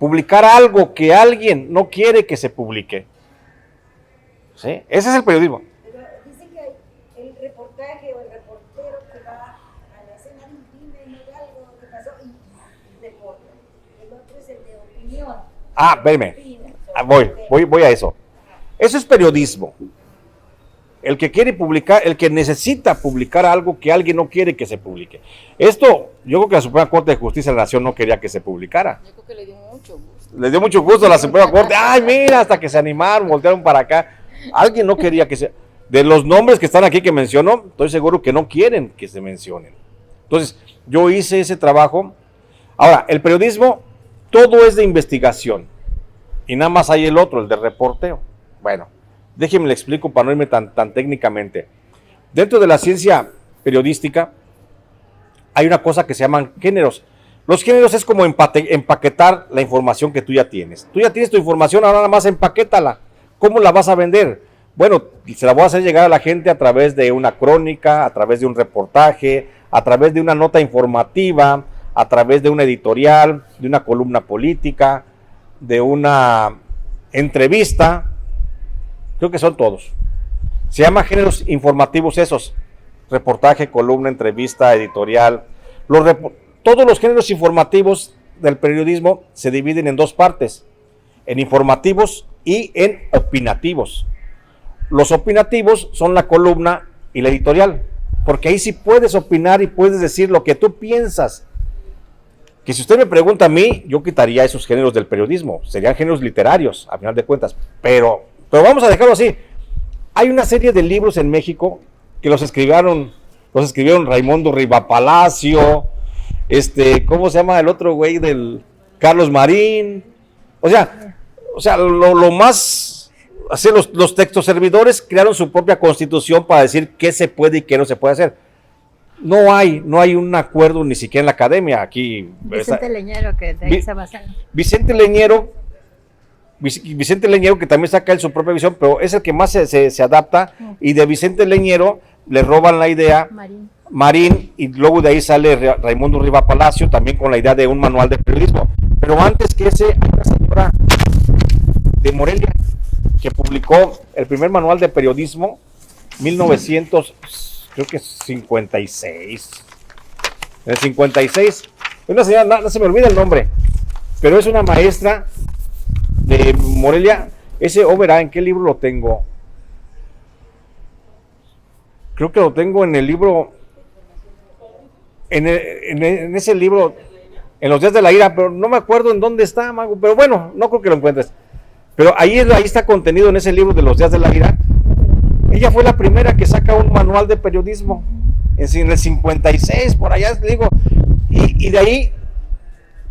publicar algo que alguien no quiere que se publique. ¿Sí? Ese es el periodismo. Pero dice que hay el reportaje o el reportero que va a la escena de un crimen o de algo que pasó y reporta. El otro es el de opinión. Ah, espérame. Voy a eso. Eso es periodismo. El que quiere publicar, el que necesita publicar algo que alguien no quiere que se publique. Esto, yo creo que la Suprema Corte de Justicia de la Nación no quería que se publicara. Yo creo que le dio mucho gusto. Le dio mucho gusto a la Suprema Corte. Ay, mira, hasta que se animaron, voltearon para acá. Alguien no quería que se... De los nombres que están aquí que menciono, estoy seguro que no quieren que se mencionen. Entonces, yo hice ese trabajo. Ahora, el periodismo, todo es de investigación. Y nada más hay el otro, el de reporteo. Bueno, déjenme le explico para no irme tan técnicamente. Dentro de la ciencia periodística hay una cosa que se llaman géneros. Los géneros es como empaquetar la información que tú ya tienes. Tú ya tienes tu información, ahora nada más empaquétala. ¿Cómo la vas a vender? Bueno, se la voy a hacer llegar a la gente a través de una crónica, a través de un reportaje, a través de una nota informativa, a través de una editorial, de una columna política, de una entrevista. Creo que son todos. Se llama géneros informativos esos. Reportaje, columna, entrevista, editorial. Todos los géneros informativos del periodismo se dividen en dos partes. En informativos y en opinativos. Los opinativos son la columna y la editorial. Porque ahí sí puedes opinar y puedes decir lo que tú piensas. Que si usted me pregunta a mí, yo quitaría esos géneros del periodismo. Serían géneros literarios, a final de cuentas. Pero vamos a dejarlo así. Hay una serie de libros en México que los escribieron Raimundo Rivapalacio, ¿cómo se llama el otro güey del Carlos Marín? O sea, lo más, así los textos servidores crearon su propia constitución para decir qué se puede y qué no se puede hacer. No hay un acuerdo ni siquiera en la academia aquí. Vicente Leñero, que de ahí se basaron. Vicente Leñero, que también saca él su propia visión, pero es el que más se adapta, y de Vicente Leñero le roban la idea Marín, y luego de ahí sale Raimundo Rivapalacio, también con la idea de un manual de periodismo. Pero antes que ese, hay una señora de Morelia que publicó el primer manual de periodismo, 1956. En el 56, una señora, no se me olvida el nombre, pero es una maestra de Morelia. Ese verá, ¿en qué libro lo tengo? Creo que lo tengo en el libro, en ese libro, en los días de la ira, pero no me acuerdo en dónde está, Mago, pero bueno, no creo que lo encuentres. Pero ahí está contenido en ese libro de los días de la ira. Ella fue la primera que saca un manual de periodismo, en el 56, por allá, digo, y de ahí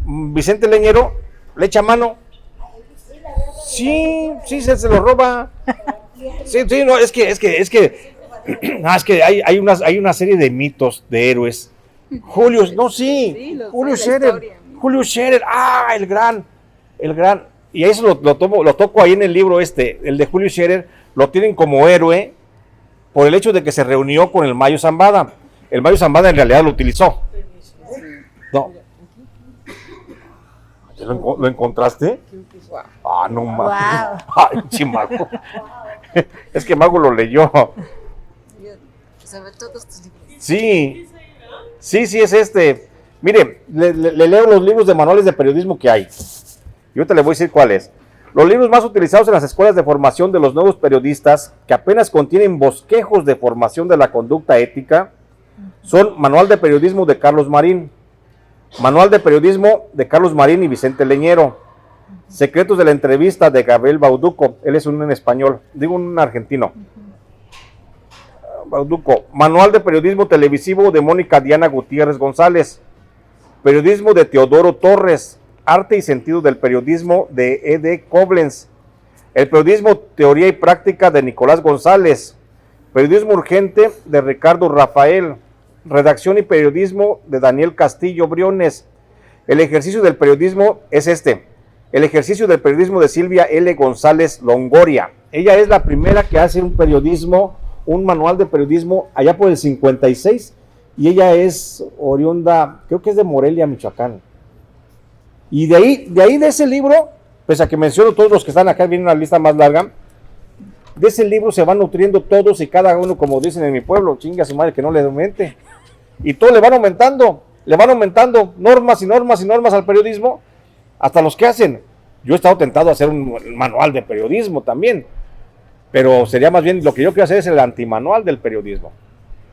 Vicente Leñero le echa mano. Sí, se lo roba. Sí, no, es que hay una serie de mitos de héroes. Julio Scherer, el gran, y eso lo toco ahí en el libro el de Julio Scherer, lo tienen como héroe por el hecho de que se reunió con el Mayo Zambada. El Mayo Zambada en realidad lo utilizó. No. ¿Lo encontraste? Ah, no, Mago. Wow. Ay, Mago. Es que Mago lo leyó. Sabe todos tus libros. Sí, es Mire, le leo los libros de manuales de periodismo que hay. Y ahorita le voy a decir cuál es. Los libros más utilizados en las escuelas de formación de los nuevos periodistas, que apenas contienen bosquejos de formación de la conducta ética, son Manual de Periodismo de Carlos Marín, Manual de Periodismo de Carlos Marín y Vicente Leñero, Secretos de la Entrevista de Gabriel Bauduco, él es un español, digo un argentino. Bauduco, Manual de Periodismo Televisivo de Mónica Diana Gutiérrez González, Periodismo de Teodoro Torres, Arte y Sentido del Periodismo de E.D. Koblenz, el Periodismo Teoría y Práctica de Nicolás González, Periodismo Urgente de Ricardo Rafael, Redacción y Periodismo de Daniel Castillo Briones. El ejercicio del periodismo es el ejercicio del periodismo de Silvia L. González Longoria. Ella es la primera que hace un manual de periodismo allá por el 56, y ella es oriunda, creo que es de Morelia, Michoacán. Y de ese libro, pese a que menciono todos los que están acá, viene una lista más larga, de ese libro se van nutriendo todos y cada uno, como dicen en mi pueblo, chinga su madre que no le aumente. Y todo le van aumentando normas y normas y normas al periodismo, hasta los que hacen. Yo he estado tentado a hacer un manual de periodismo también, pero sería más bien, lo que yo quiero hacer es el antimanual del periodismo,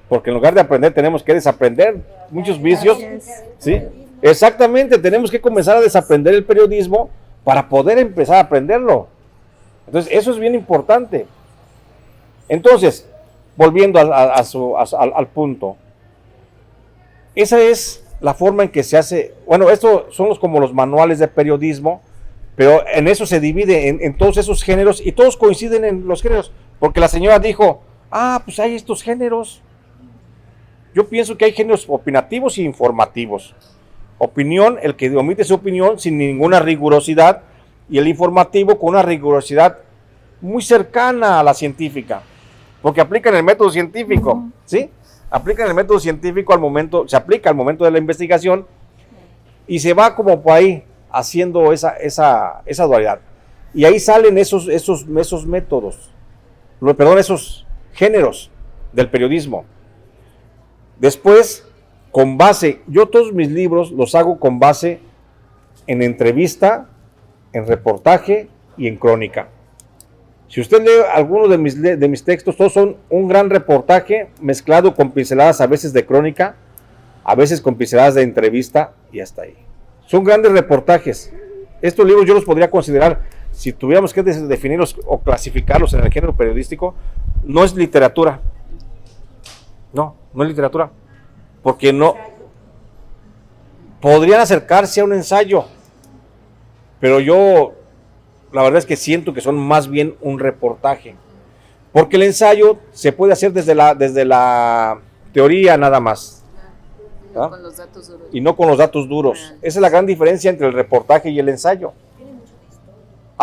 porque en lugar de aprender tenemos que desaprender muchos vicios, ¿sí? Exactamente, tenemos que comenzar a desaprender el periodismo para poder empezar a aprenderlo. Entonces, eso es bien importante. Entonces, volviendo al punto, esa es la forma en que se hace. Bueno, estos son como los manuales de periodismo, pero en eso se divide en todos esos géneros y todos coinciden en los géneros, porque la señora dijo, pues hay estos géneros. Yo pienso que hay géneros opinativos y informativos. Opinión, el que omite su opinión sin ninguna rigurosidad, y el informativo con una rigurosidad muy cercana a la científica, porque aplican el método científico, ¿sí? Aplican el método científico se aplica al momento de la investigación y se va como por ahí haciendo esa dualidad. Y ahí salen esos métodos, esos géneros del periodismo. Después, yo todos mis libros los hago con base en entrevista, en reportaje y en crónica. Si usted lee algunos de mis textos, todos son un gran reportaje mezclado con pinceladas a veces de crónica, a veces con pinceladas de entrevista y hasta ahí. Son grandes reportajes. Estos libros yo los podría considerar, si tuviéramos que definirlos o clasificarlos en el género periodístico, no es literatura. No es literatura. Porque no podrían acercarse a un ensayo, pero yo la verdad es que siento que son más bien un reportaje, porque el ensayo se puede hacer desde la teoría nada más, no con los datos duros. Y no con los datos duros. Esa es la gran diferencia entre el reportaje y el ensayo.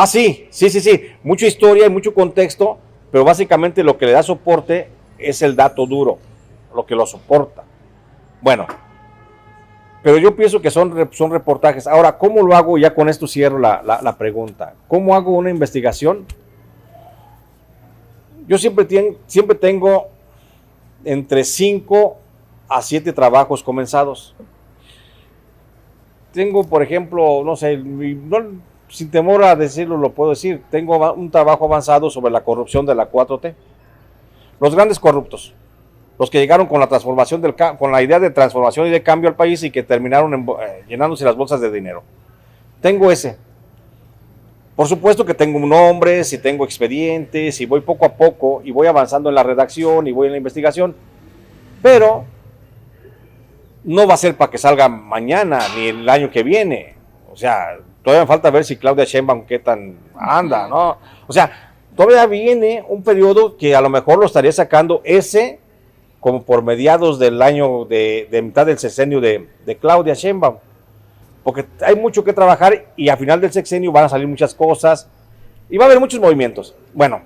Sí, mucha historia y mucho contexto, pero básicamente lo que le da soporte es el dato duro, lo que lo soporta. Bueno, pero yo pienso que son reportajes. Ahora, ¿cómo lo hago? Ya con esto cierro la pregunta. ¿Cómo hago una investigación? Yo siempre tengo entre 5 a 7 trabajos comenzados. Tengo, por ejemplo, sin temor a decirlo, lo puedo decir, tengo un trabajo avanzado sobre la corrupción de la 4T. Los grandes corruptos. Los que llegaron con la transformación con la idea de transformación y de cambio al país y que terminaron llenándose las bolsas de dinero. Tengo ese. Por supuesto que tengo nombres y tengo expedientes y voy poco a poco y voy avanzando en la redacción y voy en la investigación, pero no va a ser para que salga mañana ni el año que viene. O sea, todavía me falta ver si Claudia Sheinbaum qué tan anda, ¿no? O sea, todavía viene un periodo que a lo mejor lo estaría sacando como por mediados del año de mitad del sexenio de Claudia Sheinbaum, porque hay mucho que trabajar y a final del sexenio van a salir muchas cosas y va a haber muchos movimientos. Bueno,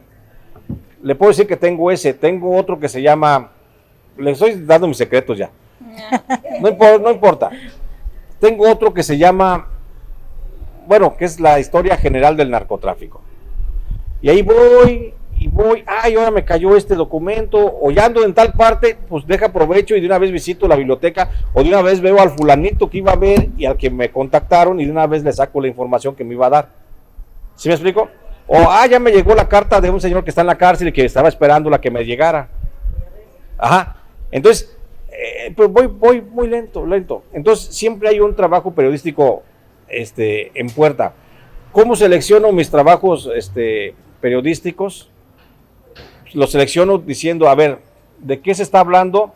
le puedo decir que tengo otro que se llama, le estoy dando mis secretos ya, no importa, tengo otro que se llama, que es la historia general del narcotráfico, y ahí voy, ahora me cayó este documento, o ya ando en tal parte, pues aprovecho y de una vez visito la biblioteca, o de una vez veo al fulanito que iba a ver y al que me contactaron y de una vez le saco la información que me iba a dar. ¿Sí me explico? O, ya me llegó la carta de un señor que está en la cárcel y que estaba esperando la que me llegara. Entonces, pues voy muy lento. Entonces, siempre hay un trabajo periodístico en puerta. ¿Cómo selecciono mis trabajos periodísticos? Los selecciono diciendo, a ver, ¿de qué se está hablando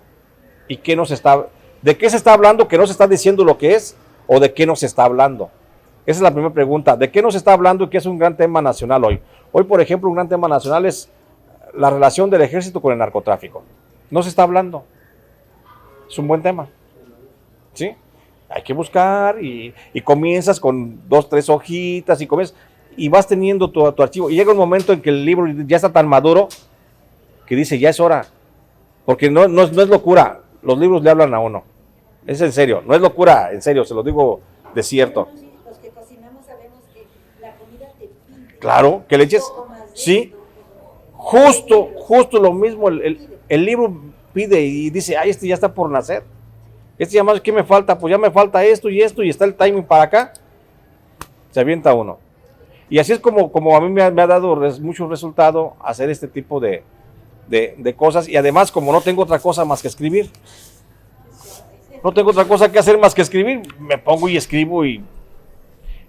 y qué no se está? ¿De qué se está hablando que no se está diciendo lo que es o de qué no se está hablando? Esa es la primera pregunta. ¿De qué no se está hablando y qué es un gran tema nacional hoy? Hoy, por ejemplo, un gran tema nacional es la relación del ejército con el narcotráfico. No se está hablando. Es un buen tema. ¿Sí? Hay que buscar y comienzas con 2, 3 hojitas y vas teniendo tu archivo. Y llega un momento en que el libro ya está tan maduro que dice, ya es hora. Porque no es locura. Los libros le hablan a uno. Es en serio. No es locura, en serio. Se lo digo de cierto. Los que Claro, que le eches, sí, justo lo mismo, el libro pide y dice, ay, este ya está por nacer, este ya más, ¿qué me falta? Pues ya me falta esto, y está el timing para acá, se avienta uno. Y así es como a mí me ha dado mucho resultado hacer este tipo de cosas, y además como no tengo otra cosa más que escribir, no tengo otra cosa que hacer más que escribir, me pongo y escribo y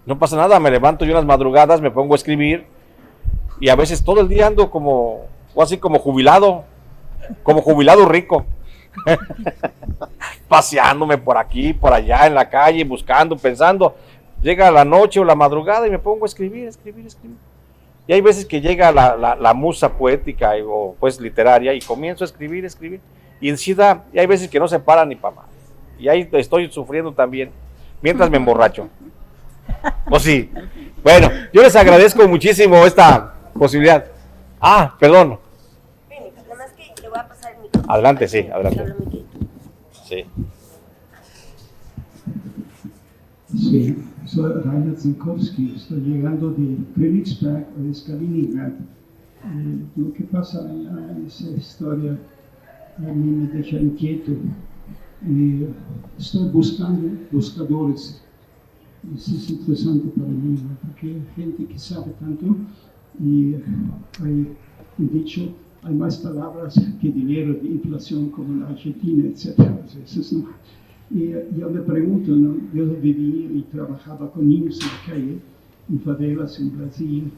no pasa nada, me levanto yo unas madrugadas, me pongo a escribir y a veces todo el día ando así como jubilado rico, paseándome por aquí, por allá en la calle, buscando, pensando. Llega la noche o la madrugada y me pongo a escribir. Y hay veces que llega la musa poética o pues literaria y comienzo a escribir. Y en sí y hay veces que no se para ni para más. Y ahí estoy sufriendo también, mientras me emborracho. ¿O sí? Bueno, yo les agradezco muchísimo esta posibilidad. Perdón. Nada más que le voy a pasar el micrófono. Adelante, sí, adelante. Sí. Sí, soy Reinhard Zinkowski, estoy llegando de Königsberg a Kaliningrad. Lo que pasa en esa historia a mí me deja inquieto. Estoy buscando buscadores. Eso es interesante para mí, ¿no? Porque hay gente que sabe tanto y hay un dicho, hay más palabras que dinero de inflación como en la Argentina, etc. Eso no. Y yo me pregunto, ¿no? Yo viví y trabajaba con niños en la calle, en favelas en Brasil,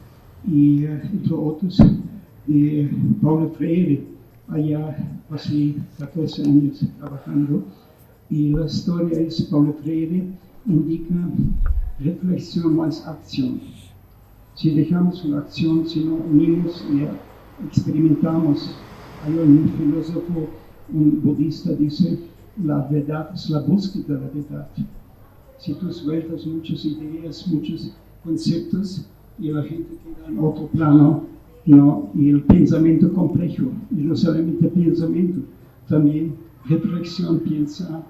y entre otros, de Paulo Freire, allá pasé 14 años trabajando, y la historia es, Paulo Freire indica reflexión más acción. Si dejamos la acción, si no unimos y experimentamos, hay un filósofo, un budista dice, la verdad es la búsqueda de la verdad. Si tú sueltas muchas ideas, muchos conceptos y la gente queda en otro plano, ¿no? Y el pensamiento complejo, y no solamente pensamiento, también reflexión, piensa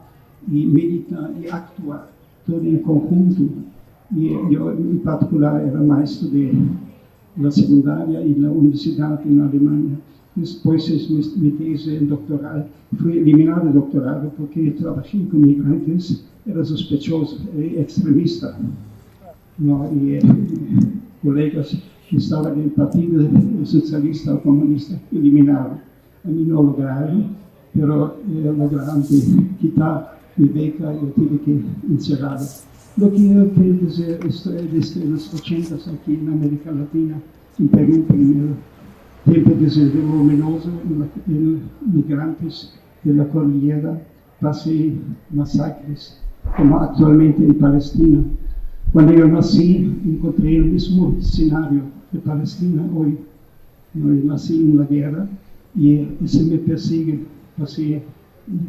y medita y actuar, todo en conjunto. Y yo en particular era maestro de la secundaria y la universidad en Alemania. Después mi tesis doctoral fue eliminada del doctorado porque trabajé con migrantes, era sospechoso, era extremista. ¿No? Y colegas que estaban en el Partido Socialista o Comunista eliminaron. A mí no lograron, pero lograron quitar mi beca y yo tuve que encerrar. Lo que yo quiero decir, estoy desde los 80 aquí en América Latina, en Perú primero, tiempo desde el luminoso, en migrantes de la cordillera, pasé masacres, como actualmente en Palestina. Cuando yo nací, encontré el mismo escenario de Palestina hoy. Yo nací en la guerra y eso me persigue, pasé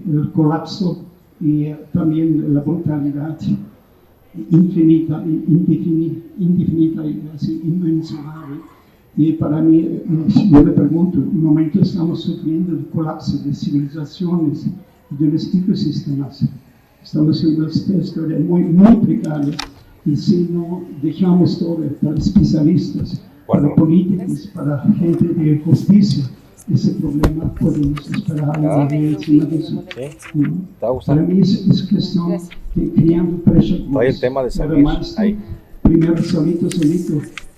el colapso y también la brutalidad infinita, indefinida y así inmensurable. Y para mí, yo me pregunto, en un momento estamos sufriendo el colapso de civilizaciones y de los ecosistemas. Estamos en una historia muy precaria. Y si no dejamos todo para especialistas, para políticos, para gente de justicia, ese problema podemos esperar encima de eso. Para mí es cuestión de criando prejuicios. Hay el tema de saber. Primero solito,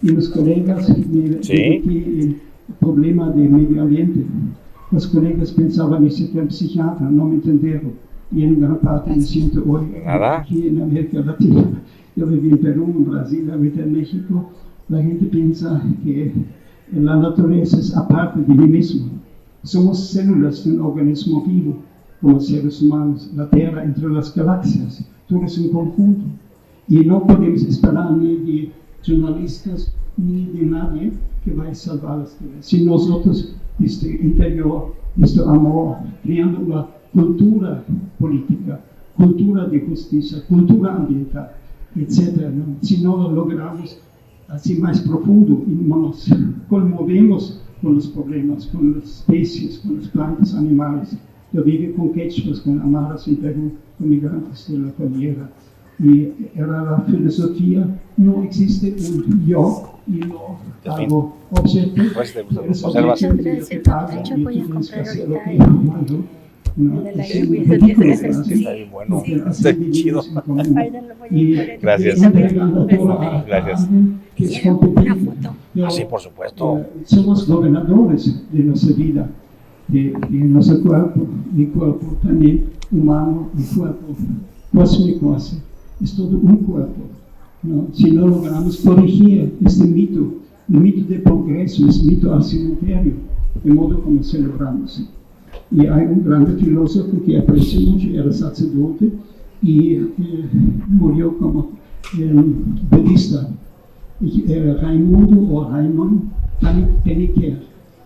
y los colegas el problema de medio ambiente. Los colegas pensaban que era psiquiatra, no me entendieron. Y en gran parte me siento hoy aquí en América Latina. Yo viví en Perú, en Brasil, ahorita en México. La gente piensa que la naturaleza es aparte de mí mismo. Somos células de un organismo vivo, como seres humanos, la Tierra entre las galaxias, todo es un conjunto. Y no podemos esperar ni de jornalistas ni de nadie que vaya a salvar las tierras. Si nosotros, desde el interior, desde amor, creando una cultura política, cultura de justicia, cultura ambiental, etc. ¿no? Si no lo logramos así más profundo y nos conmovemos con los problemas, con las especies, con las plantas, animales. Yo viví con quechuas, con amaras en Perú, con migrantes de la cordillera. Y era la filosofía, no existe un yo, y lo hago objeto. Observas. Voy a comprar ahorita No, de la es lluvia, ridículo, ese ¿verdad? Está bien bueno. Porque Está así bien chido. vivimos en comunidad. Gracias. Entregando todo a Gracias. alguien que es competente. Pero, Ah, sí, por supuesto. somos gobernadores de nuestra vida, de nuestro cuerpo, mi cuerpo también humano, mi cuerpo cósmico, es todo un cuerpo, ¿no? Si no logramos corregir este mito, el mito de progreso, es mito al cementerio, de modo como celebramos. Y hay un gran filósofo que aprecio mucho, era sacerdote y murió como budista, Raimundo o Raymond Paniker.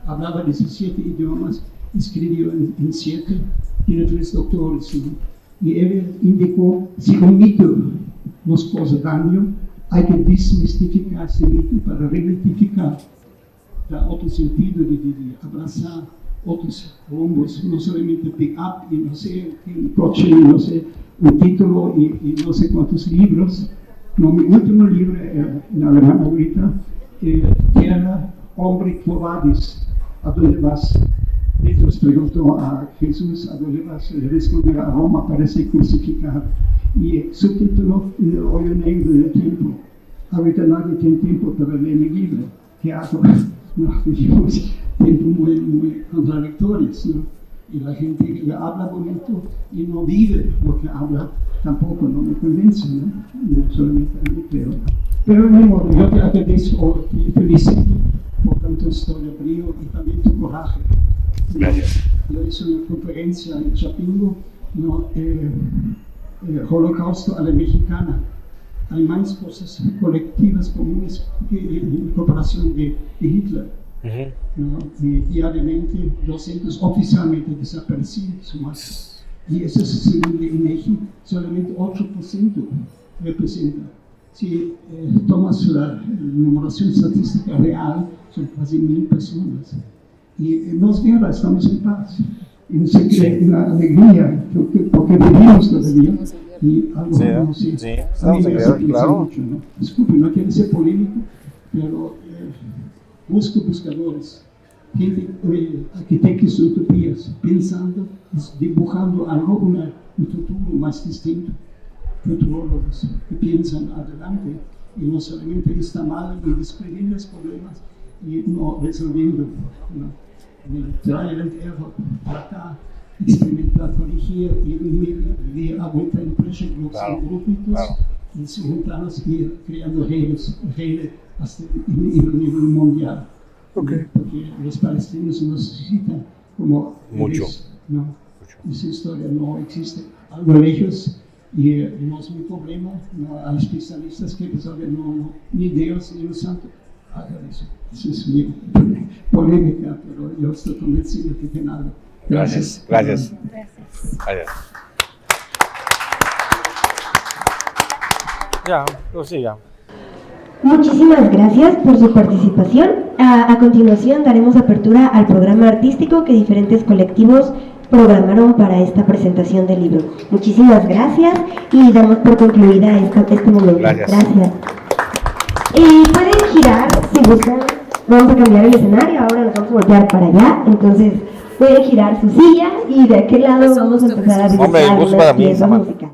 Hablaba 17 idiomas, escribió en 7, tiene 3 doctores, ¿no? Y él indicó, si un mito nos causa daño, hay que desmistificar ese mito para reidentificar, dar otro sentido de vivir, abrazar otros rumbos, no solamente pick up y no sé, un coche, no sé, un título y no sé cuántos libros. No, mi último libro en alemán ahorita, Tierra, Hombre, Covadis, ¿a dónde vas? Pedro preguntó a Jesús, ¿a dónde vas? Le respondió, a Roma para ser crucificado. Y subtítulo, El hoyo negro del tiempo. Ahorita nadie tiene tiempo para leer mi libro. ¿Qué hago? No, vivimos tiempos muy contradictorios, ¿no? Y la gente que habla bonito y no vive lo que habla, tampoco no me convence, ¿no? No solamente a mí, pero de modo, yo te agradezco y felicito por tanto historia brío y también tu coraje. Gracias. Yo hice una conferencia en Chapingo, ¿no? Holocausto a la mexicana. Hay más cosas colectivas comunes que en comparación de Hitler. ¿No? Y diariamente 200 oficialmente desaparecidos más. Y eso es según el INEGI, solamente 8% representa. Si tomas la numeración estadística real, son casi 1000 personas. Y no es guerra, estamos en paz. Y no se cree una alegría, porque vivimos todavía. Y algo no sé. Sí, estamos en guerra, claro. Mucho, ¿no? Disculpe, no quiero ser polémico, pero buscadores, gente, arquitectos de utopías, pensando, dibujando algo, un futuro más distinto. Futurólogos que piensan adelante y no solamente está mal y describir los problemas y no resolviendo, ¿no? Traer el error para acá, experimentar, corregir y a vuelta en proyectos, en grupitos, y se juntarnos y creando redes hasta el nivel mundial. Porque los palestinos necesitan como mucho. ¿no? Esa historia no existe. Algo lejos y no es mi problema. No hay especialistas que saben, ni Dios ni el Santo hagan eso. Esa es mi polémica, pero yo estoy convencido de que tiene algo. Gracias. Gracias. Ya, pues sí, ya. Muchísimas gracias por su participación. A continuación daremos apertura al programa artístico que diferentes colectivos programaron para esta presentación del libro. Muchísimas gracias y damos por concluida este momento. Gracias. Y pueden girar si gustan. Vamos a cambiar el escenario, ahora nos vamos a voltear para allá. Entonces pueden girar su silla y de aquel lado vamos a empezar a visitar Hombre, gusto para mí, piezas Samantha. musicales.